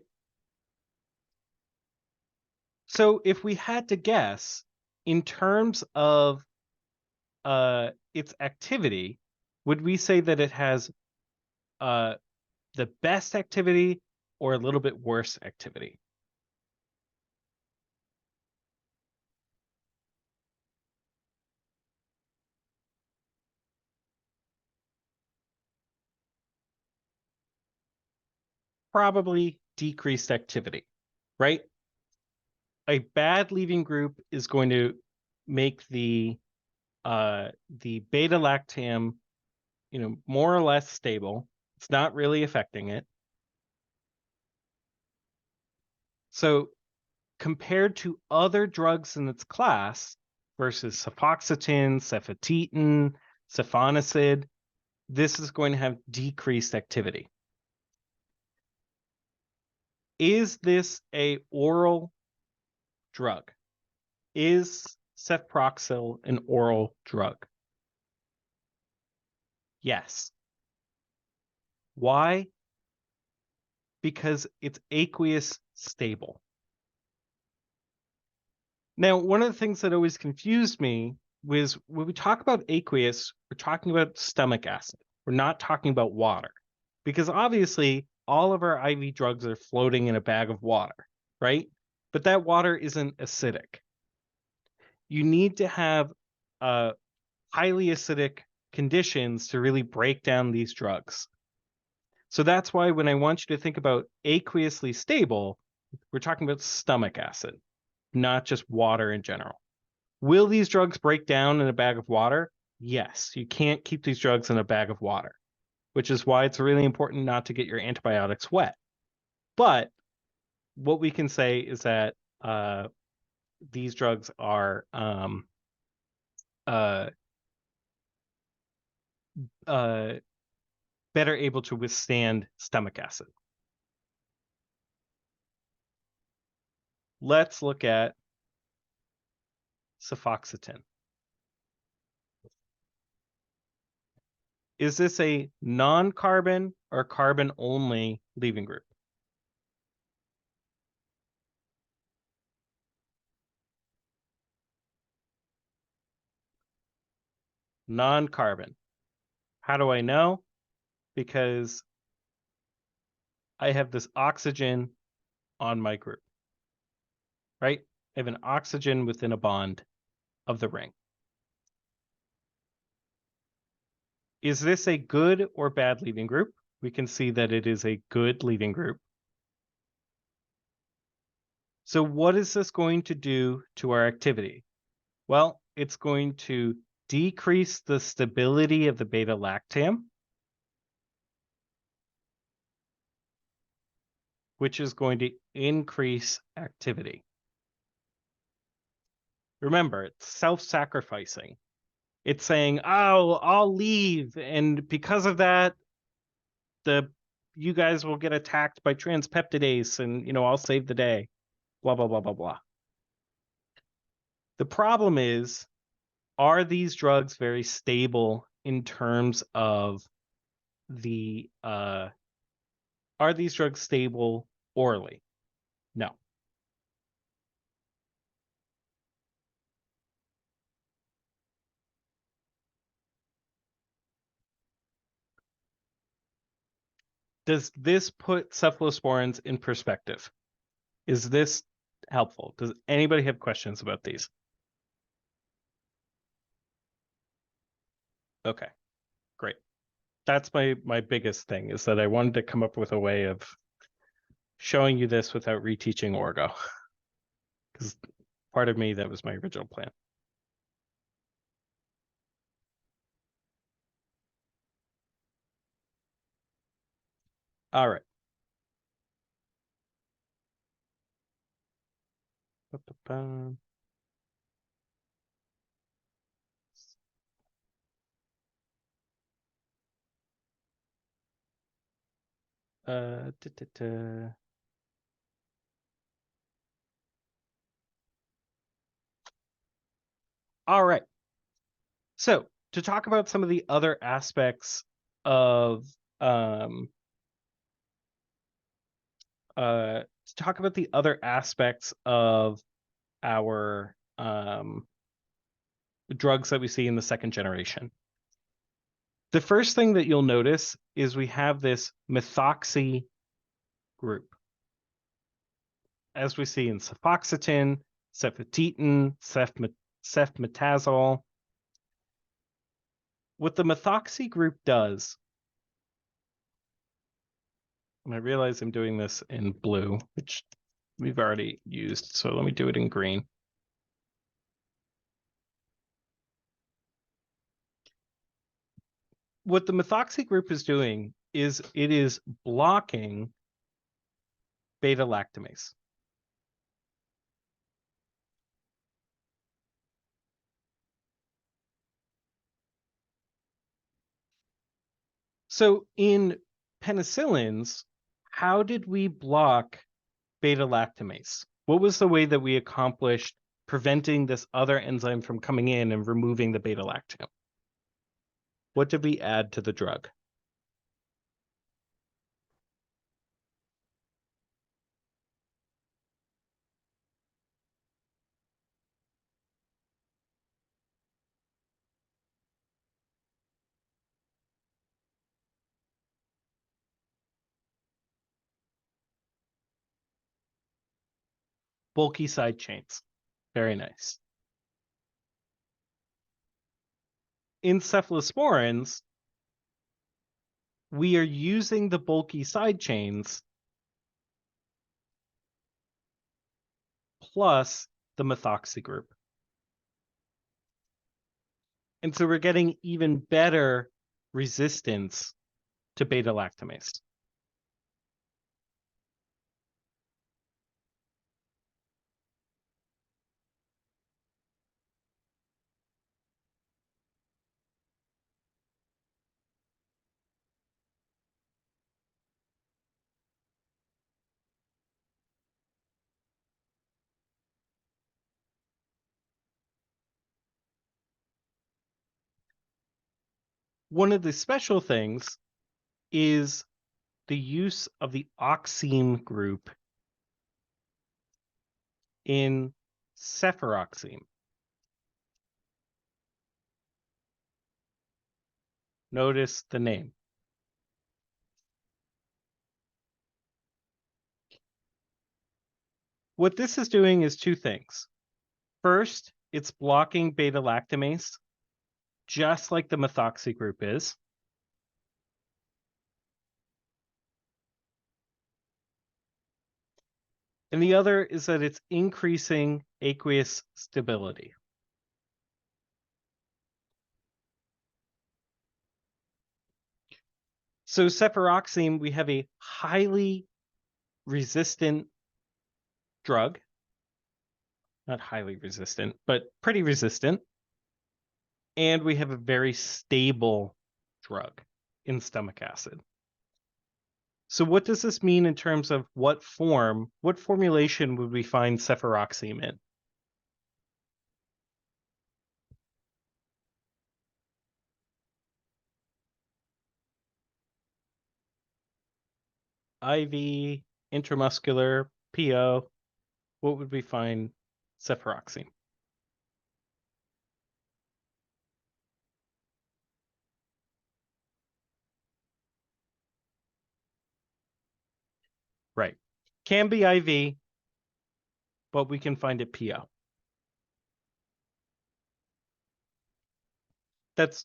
So if we had to guess, in terms of its activity, would we say that it has the best activity or a little bit worse activity? Probably decreased activity, right? A bad leaving group is going to make the beta lactam, more or less stable. It's not really affecting it. So compared to other drugs in its class versus cefoxitin, cefotetin, cefonicid, this is going to have decreased activity. Is this a oral drug? Is cefproxil an oral drug? Yes. Why? Because it's aqueous stable. Now, one of the things that always confused me was when we talk about aqueous, we're talking about stomach acid. We're not talking about water, because obviously all of our IV drugs are floating in a bag of water, right? But that water isn't acidic. You need to have highly acidic conditions to really break down these drugs. So that's why when I want you to think about aqueously stable, we're talking about stomach acid, not just water in general. Will these drugs break down in a bag of water? Yes, you can't keep these drugs in a bag of water, which is why it's really important not to get your antibiotics wet. But what we can say is that these drugs are better able to withstand stomach acid. Let's look at cefoxitin. Is this a non-carbon or carbon-only leaving group? Non-carbon. How do I know? Because I have this oxygen on my group, right? I have an oxygen within a bond of the ring. Is this a good or bad leaving group? We can see that it is a good leaving group. So what is this going to do to our activity? Well, it's going to decrease the stability of the beta lactam, which is going to increase activity. Remember, it's self-sacrificing. It's saying, oh, I'll leave, and because of that, you guys will get attacked by transpeptidase, and I'll save the day. Blah, blah, blah, blah, blah. The problem is, are these drugs very stable in terms of are these drugs stable orally? No. Does this put cephalosporins in perspective? Is this helpful? Does anybody have questions about these? Okay, great. That's my biggest thing, is that I wanted to come up with a way of showing you this without reteaching Orgo. Because part of me, that was my original plan. All right. Ba-ba-ba. Da-da-da. All right. So to talk about some of the other aspects of our drugs that we see in the second generation. The first thing that you'll notice is we have this methoxy group, as we see in cefoxitin, cefotetin, cefmetazole. What the methoxy group does, and I realize I'm doing this in blue, which we've already used, so let me do it in green. What the methoxy group is doing is it is blocking beta lactamase. So in penicillins, how did we block beta lactamase? What was the way that we accomplished preventing this other enzyme from coming in and removing the beta lactam? What did we add to the drug? Bulky side chains. Very nice. In cephalosporins, we are using the bulky side chains plus the methoxy group. And so we're getting even better resistance to beta lactamase. one of the special things is the use of the oxime group in cefuroxime. Notice the name. What this is doing is two things. First, it's blocking beta lactamase, just like the methoxy group is. And the other is that it's increasing aqueous stability. So cefuroxime, we have a highly resistant drug. Not highly resistant, but pretty resistant. And we have a very stable drug in stomach acid. So what does this mean in terms of what formulation would we find cefuroxime in? IV, intramuscular, PO, what would we find cefuroxime? Right. Can be IV, but we can find it PO. That's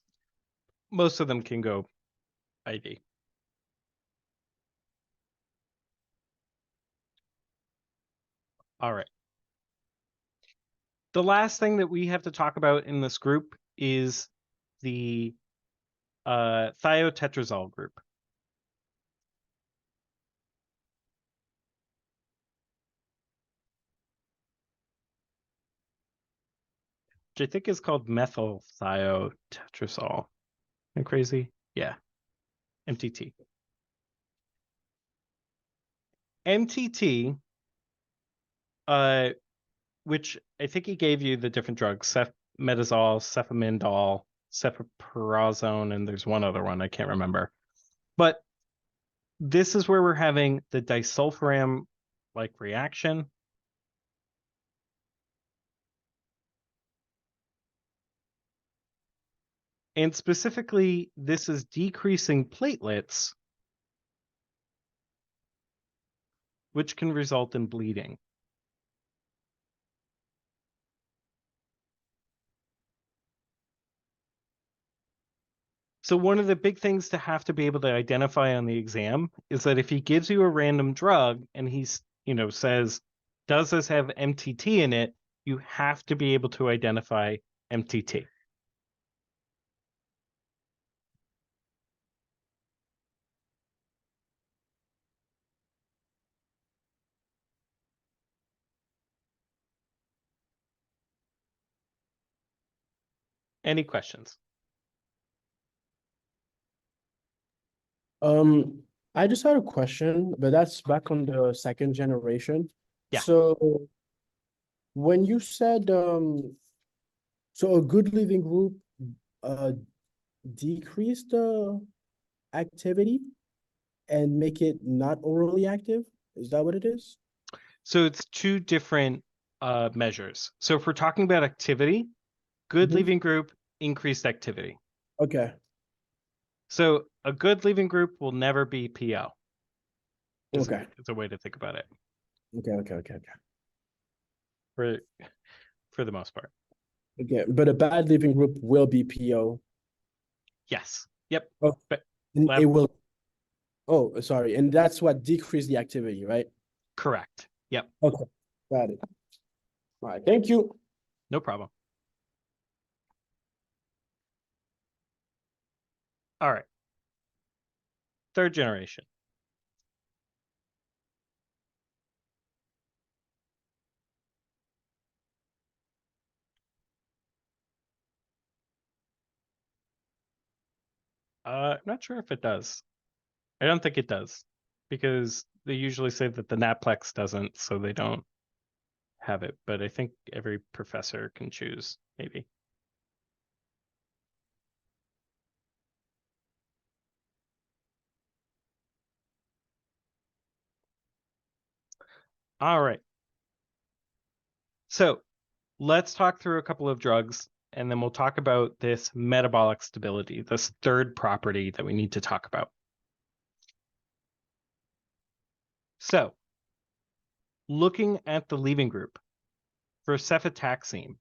most of them can go IV. All right. The last thing that we have to talk about in this group is the thiotetrazole group. Which I think is called methyl thiotetrazole. Am I crazy? Yeah. MTT. MTT, which I think he gave you the different drugs, cefmetazole, cefamindol, cefiperazone, and there's one other one I can't remember. But this is where we're having the disulfiram-like reaction. And specifically, this is decreasing platelets, which can result in bleeding. So one of the big things to have to be able to identify on the exam is that if he gives you a random drug and he's, says, does this have MTT in it? You have to be able to identify MTT. Any questions? I just had a question, but that's back on the second generation. Yeah. So when you said so a good living group decrease the activity and make it not orally active, is that what it is? So it's two different measures. So if we're talking about activity, good Mhm. leaving group, increased activity. Okay. So a good leaving group will never be PO. Okay. It's a way to think about it Okay. for the most part. Okay, but a bad living group will be PO. Yes. Yep. Oh, But and lab- it will. Oh, sorry, and that's what decreased the activity, right? correct. Yep. Okay, got it. All right, thank you. No problem. All right. Third generation. I'm not sure if it does. I don't think it does because they usually say that the Naplex doesn't, so they don't have it. But I think every professor can choose, maybe. All right. So let's talk through a couple of drugs, and then we'll talk about this metabolic stability, this third property that we need to talk about. So looking at the leaving group for cefotaxime,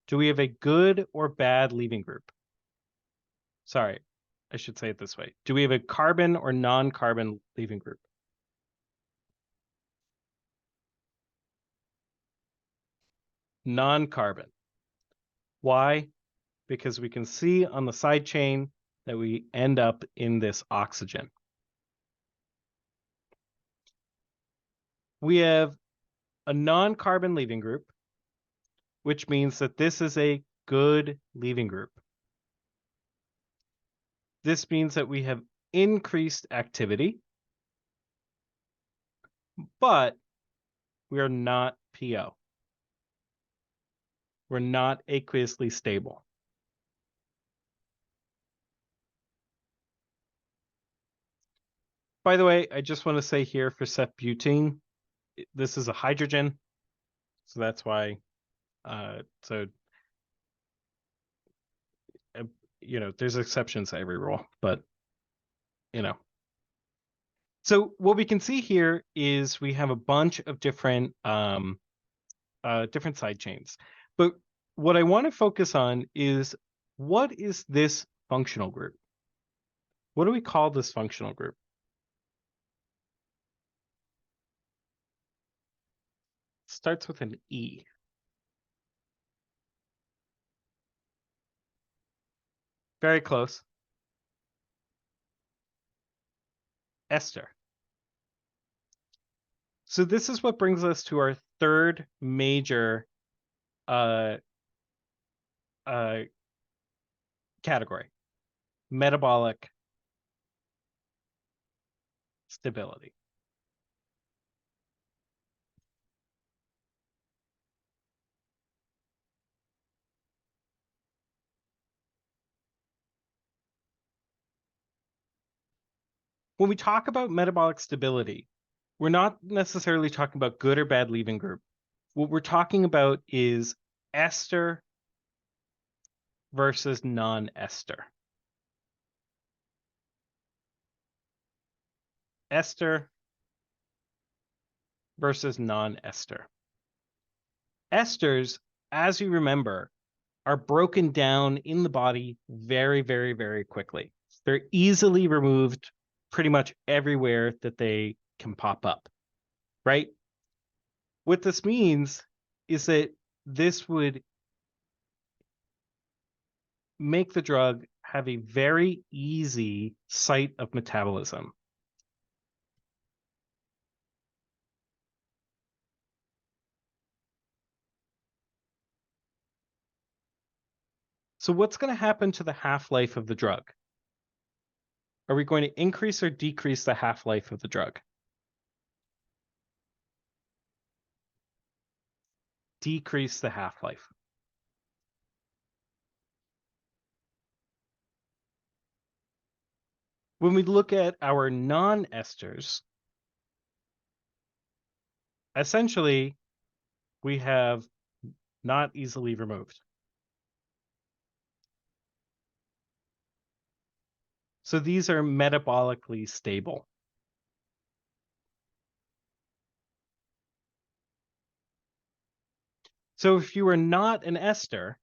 do we have a good or bad leaving group? Sorry, I should say it this way. Do we have a carbon or non-carbon leaving group? Non-carbon. Why? Because we can see on the side chain that we end up in this oxygen. We have a non-carbon leaving group, which means that this is a good leaving group. This means that we have increased activity, but we are not PO. We're not aqueously stable. By the way, I just want to say here for cefbutene, this is a hydrogen, so that's why. There's exceptions to every rule, but So what we can see here is we have a bunch of different different side chains, but what I want to focus on is what is this functional group? What do we call this functional group? Starts with an E. Very close. Ester. So this is what brings us to our third major category, metabolic stability. When we talk about metabolic stability, we're not necessarily talking about good or bad leaving group. What we're talking about is ester versus non-ester. Ester versus non-ester. Esters, as you remember, are broken down in the body very, very, very quickly. They're easily removed pretty much everywhere that they can pop up, right? What this means is that this would make the drug have a very easy site of metabolism. So what's going to happen to the half-life of the drug? Are we going to increase or decrease the half-life of the drug? Decrease the half-life. When we look at our non-esters, essentially, we have not easily removed. So these are metabolically stable. So if you are not an ester,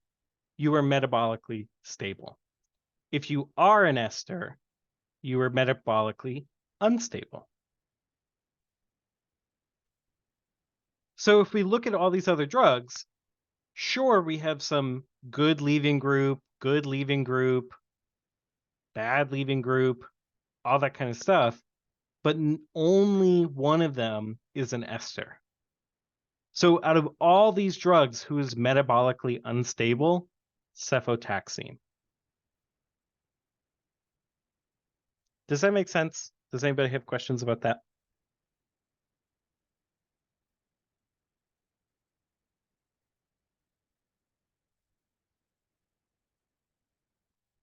you are metabolically stable. If you are an ester, you are metabolically unstable. So if we look at all these other drugs, sure, we have some good leaving group, bad leaving group, all that kind of stuff, but only one of them is an ester. So out of all these drugs, who is metabolically unstable? Cefotaxime. Does that make sense? Does anybody have questions about that?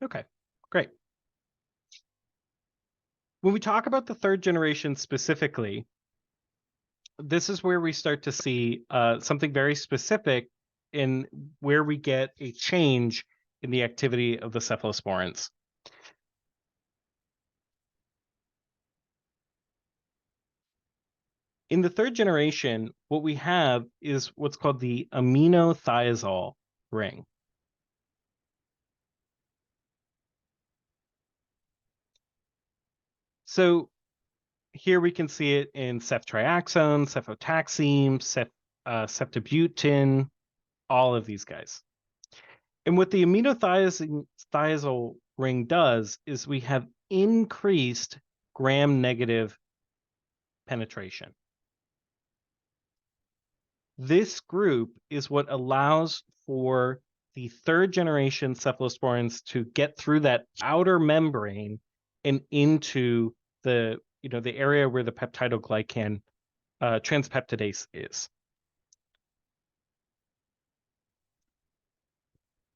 Okay, great. When we talk about the third generation specifically, this is where we start to see something very specific in where we get a change in the activity of the cephalosporins. In the third generation, what we have is what's called the aminothiazole ring. So here we can see it in ceftriaxone, cefotaxime, ceftibuten, all of these guys. And what the aminothiazole ring does is we have increased gram-negative penetration. This group is what allows for the third generation cephalosporins to get through that outer membrane and into the the area where the peptidoglycan transpeptidase is.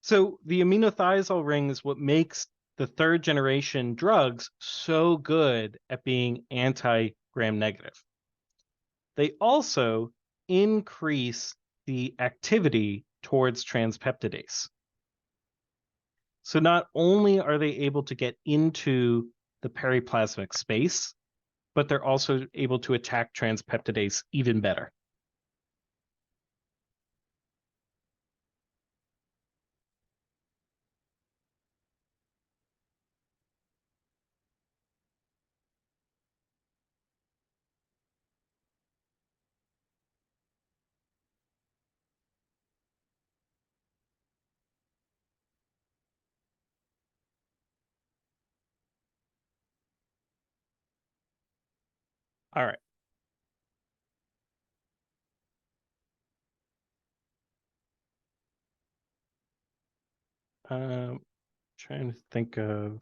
So the aminothiazole ring is what makes the third generation drugs so good at being anti-gram negative. They also increase the activity towards transpeptidase. So not only are they able to get into the periplasmic space, but they're also able to attack transpeptidase even better. All right. Trying to think of.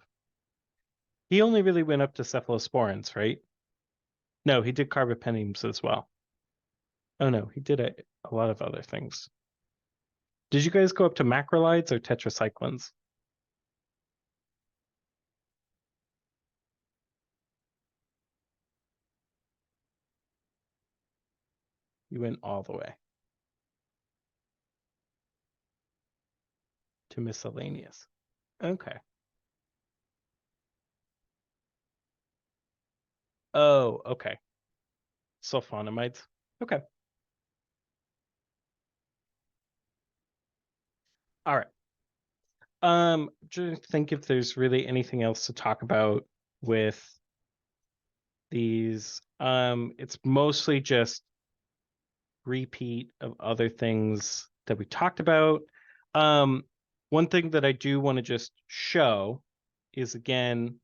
He only really went up to cephalosporins, right? No, he did carbapenems as well. Oh no, he did a lot of other things. Did you guys go up to macrolides or tetracyclines? You went all the way to miscellaneous. Okay. Oh, okay. Sulfonamides. Okay. All right. Just think if there's really anything else to talk about with these. It's mostly just repeat of other things that we talked about. One thing that I do want to just show is again,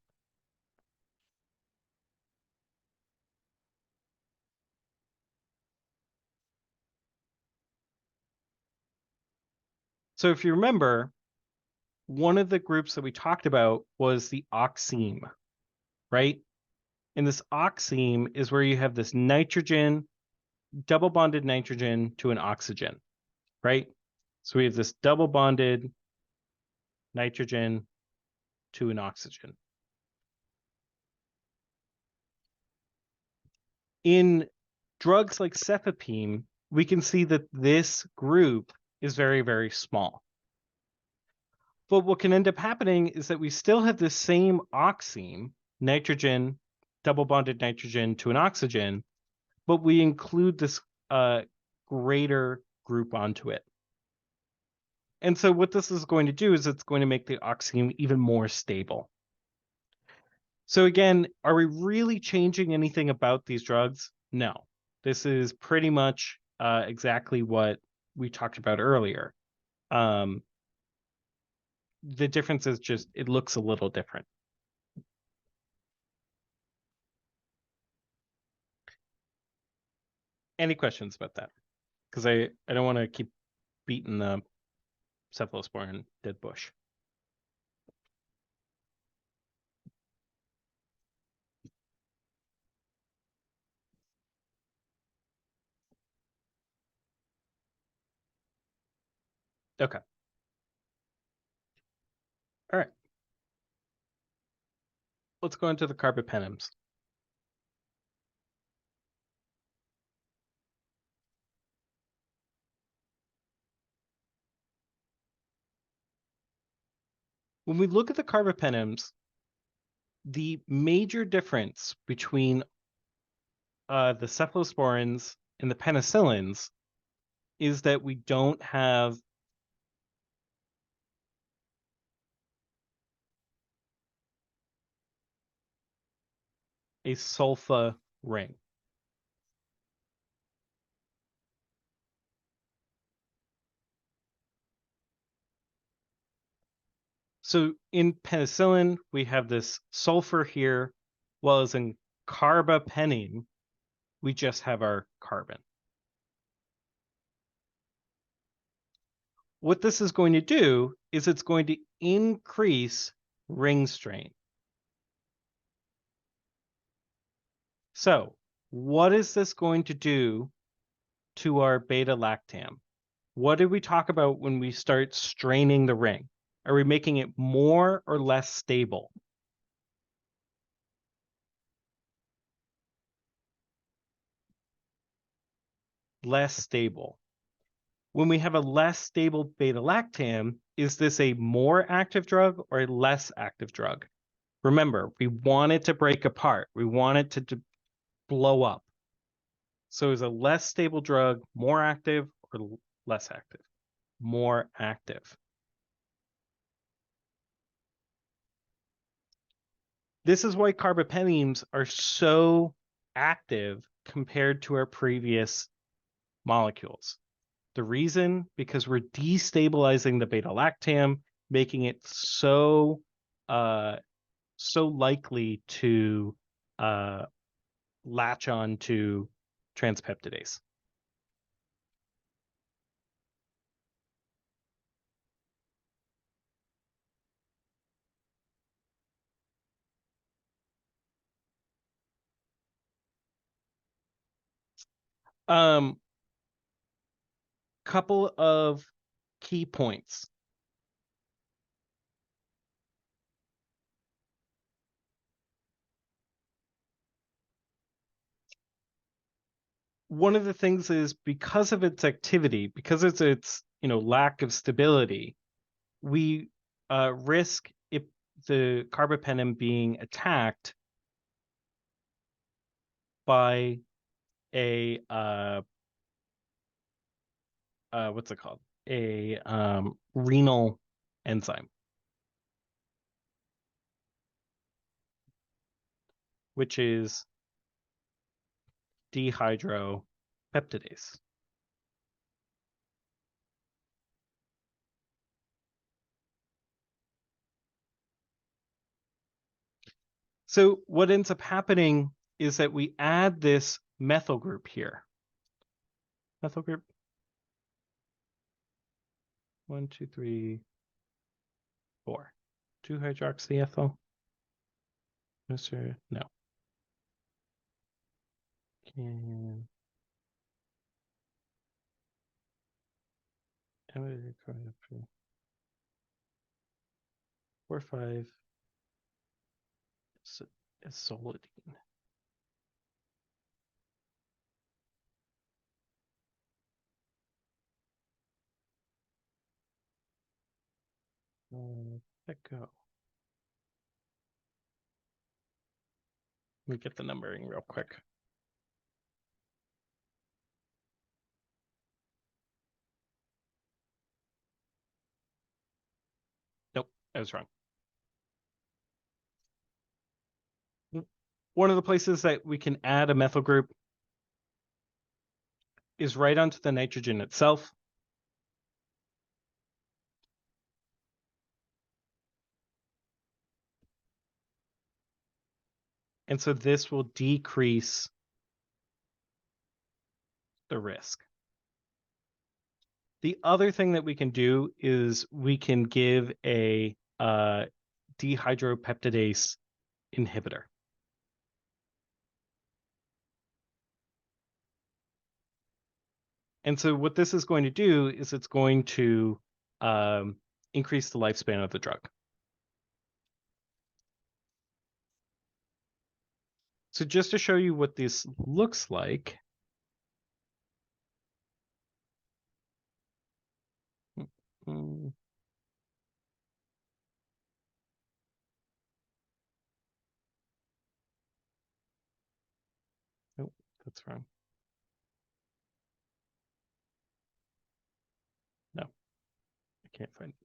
so if you remember, one of the groups that we talked about was the oxime, right? And this oxime is where you have this nitrogen, double bonded nitrogen to an oxygen, right? So we have this double bonded nitrogen to an oxygen. In drugs like cefepime, we can see that this group is very, very small. But what can end up happening is that we still have the same oxime, nitrogen, double bonded nitrogen to an oxygen, but we include this greater group onto it. And so what this is going to do is it's going to make the oxime even more stable. So again, are we really changing anything about these drugs? No. This is pretty much exactly what we talked about earlier. The difference is just it looks a little different. Any questions about that? Because I don't want to keep beating the cephalosporin dead bush. Okay. All right. Let's go into the carbapenems. When we look at the carbapenems, the major difference between the cephalosporins and the penicillins is that we don't have a sulfa ring. So in penicillin, we have this sulfur here, while as in carbapenem, we just have our carbon. What this is going to do is it's going to increase ring strain. So what is this going to do to our beta-lactam? What did we talk about when we start straining the ring? Are we making it more or less stable? Less stable. When we have a less stable beta-lactam, is this a more active drug or a less active drug? Remember, we want it to break apart. We want it to blow up. So is a less stable drug more active or less active? More active. This is why carbapenems are so active compared to our previous molecules. The reason, because we're destabilizing the beta-lactam, making it so likely to latch on to transpeptidase. Couple of key points. One of the things is because of its activity, because it's lack of stability, we risk if the carbapenem being attacked by a what's it called? A renal enzyme, which is dehydropeptidase. So what ends up happening is that we add this methyl group here. Methyl group. 1, 2, 3, 4. 2-hydroxyethyl. No. Can 4, 5. Solidine. Let go. Let me get the numbering real quick. Nope, I was wrong. One of the places that we can add a methyl group is right onto the nitrogen itself. And so this will decrease the risk. The other thing that we can do is we can give a dehydropeptidase inhibitor. And so what this is going to do is it's going to increase the lifespan of the drug. So just to show you what this looks like, Nope, that's wrong. No, I can't find it.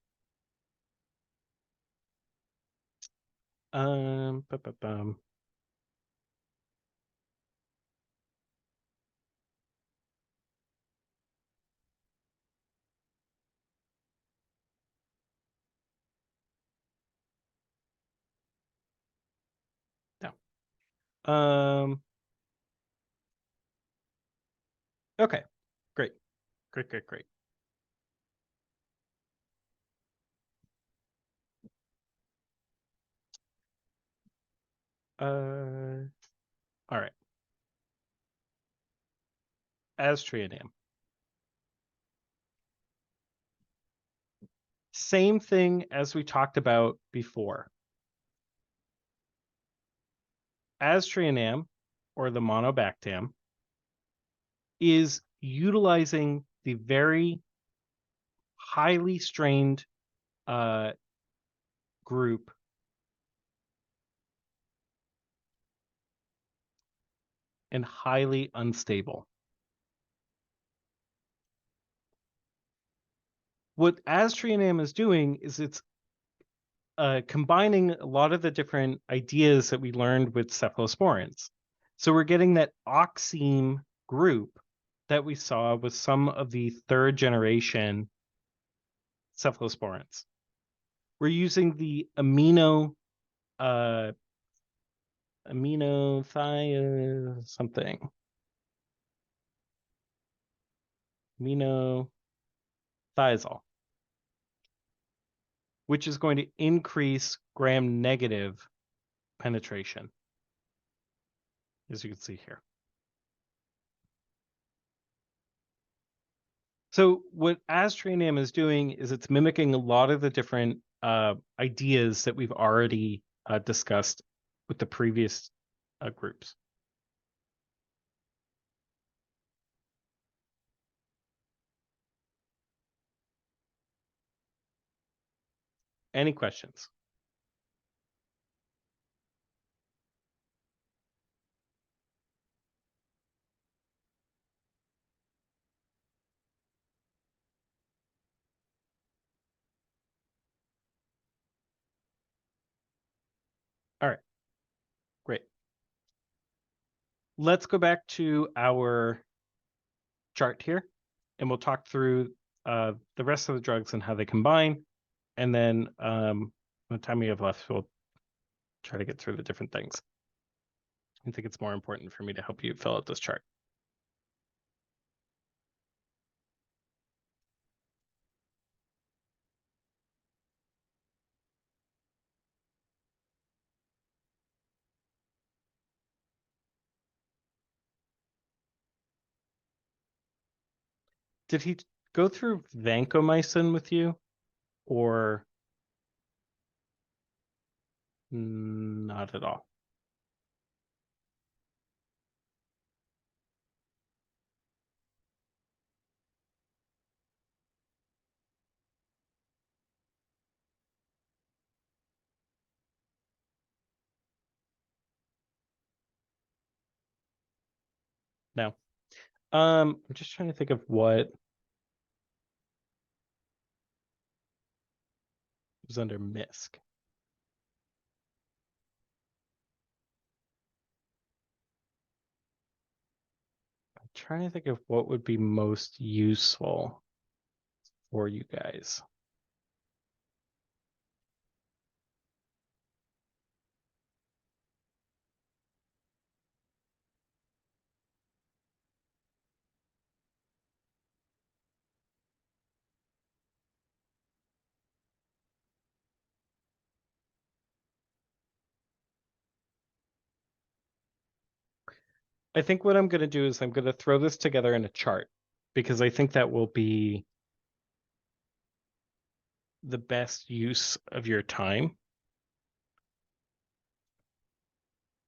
Ba-ba-bum. No. Okay, great. Great. All right. Aztreonam. Same thing as we talked about before. Aztreonam, or the monobactam, is utilizing the very highly strained group and highly unstable. What Aztreonam is doing is it's combining a lot of the different ideas that we learned with cephalosporins. So we're getting that oxime group that we saw with some of the third generation cephalosporins. We're using the amino something. Aminothiazole, which is going to increase gram-negative penetration, as you can see here. So what Aztreonam is doing is it's mimicking a lot of the different ideas that we've already discussed with the previous groups. Any questions? All right, great. Let's go back to our chart here, and we'll talk through the rest of the drugs and how they combine. And then the time we have left, we'll try to get through the different things. I think it's more important for me to help you fill out this chart. Did he go through vancomycin with you, or not at all? No. I'm just trying to think of what was under MISC. I'm trying to think of what would be most useful for you guys. I think what I'm going to do is I'm going to throw this together in a chart, because I think that will be the best use of your time.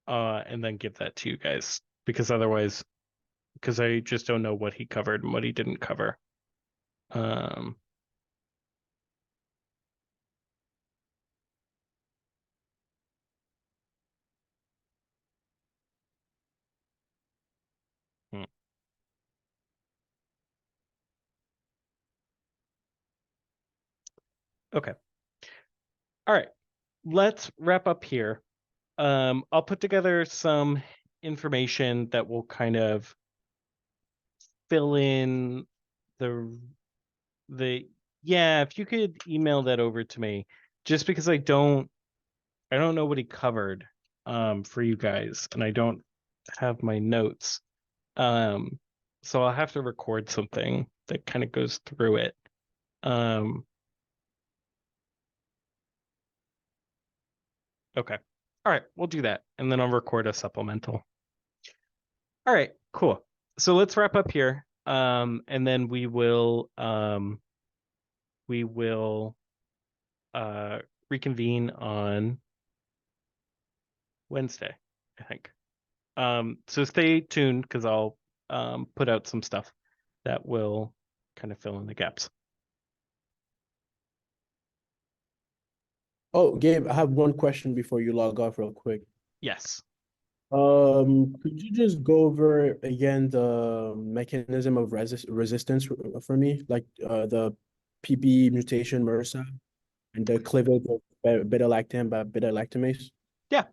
And then give that to you guys, because otherwise, because I just don't know what he covered and what he didn't cover. Okay. All right. Let's wrap up here. I'll put together some information that will kind of fill in the yeah, if you could email that over to me, just because I don't know what he covered for you guys, and I don't have my notes. So I'll have to record something that kind of goes through it. Okay. All right, we'll do that, and then I'll record a supplemental. All right, cool. So let's wrap up here. And then we will reconvene on Wednesday, I think. So stay tuned because I'll put out some stuff that will kind of fill in the gaps. Oh, Gabe, I have one question before you log off real quick. Yes. Could you just go over again the mechanism of resistance for me, like the PB mutation MRSA and the cleavage of beta-lactam by beta-lactamase? Yeah.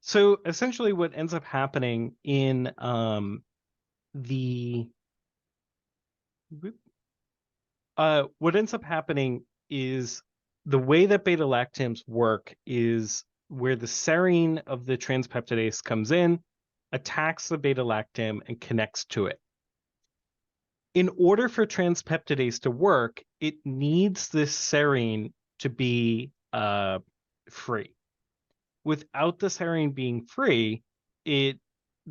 So essentially what ends up happening in what ends up happening is the way that beta-lactams work is where the serine of the transpeptidase comes in, attacks the beta-lactam, and connects to it. In order for transpeptidase to work, it needs this serine to be free. Without the serine being free, the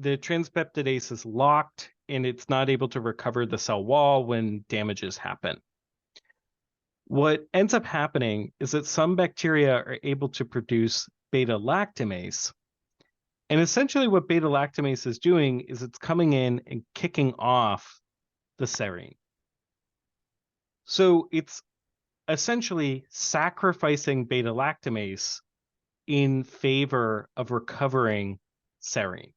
transpeptidase is locked and it's not able to recover the cell wall when damages happen. What ends up happening is that some bacteria are able to produce beta-lactamase. And essentially what beta-lactamase is doing is it's coming in and kicking off the serine. So it's essentially sacrificing beta-lactamase in favor of recovering serine.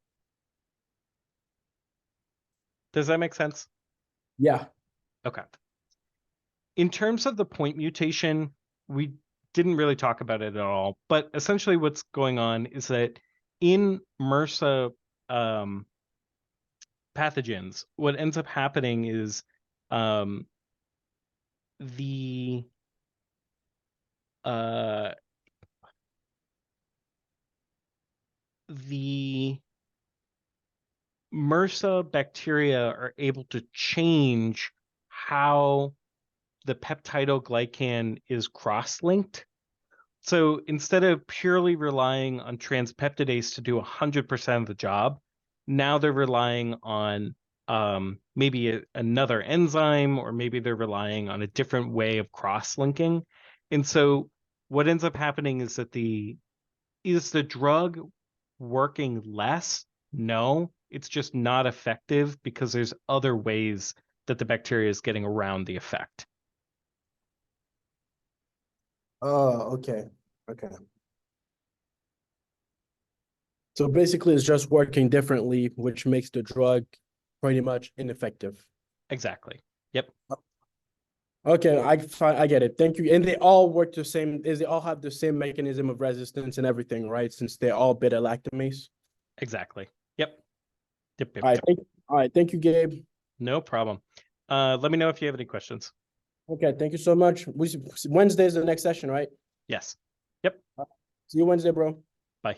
Does that make sense? Yeah. Okay. In terms of the point mutation, we didn't really talk about it at all, but essentially what's going on is that in MRSA pathogens, what ends up happening is the MRSA bacteria are able to change how the peptidoglycan is cross-linked. So instead of purely relying on transpeptidase to do 100% of the job, now they're relying on maybe another enzyme, or maybe they're relying on a different way of cross-linking. And so what ends up happening is that is the drug working less? No, it's just not effective because there's other ways that the bacteria is getting around the effect. Oh, okay. Okay. So basically it's just working differently, which makes the drug pretty much ineffective. Exactly. Yep. Okay, I get it. Thank you. And they all work the same, they all have the same mechanism of resistance and everything, right? Since they're all beta-lactamase. Exactly. Yep. Yep. All right, thank you, Gabe. No problem. Let me know if you have any questions. Okay, thank you so much. Wednesday's the next session, right? Yes. Yep. See you Wednesday, bro. Bye.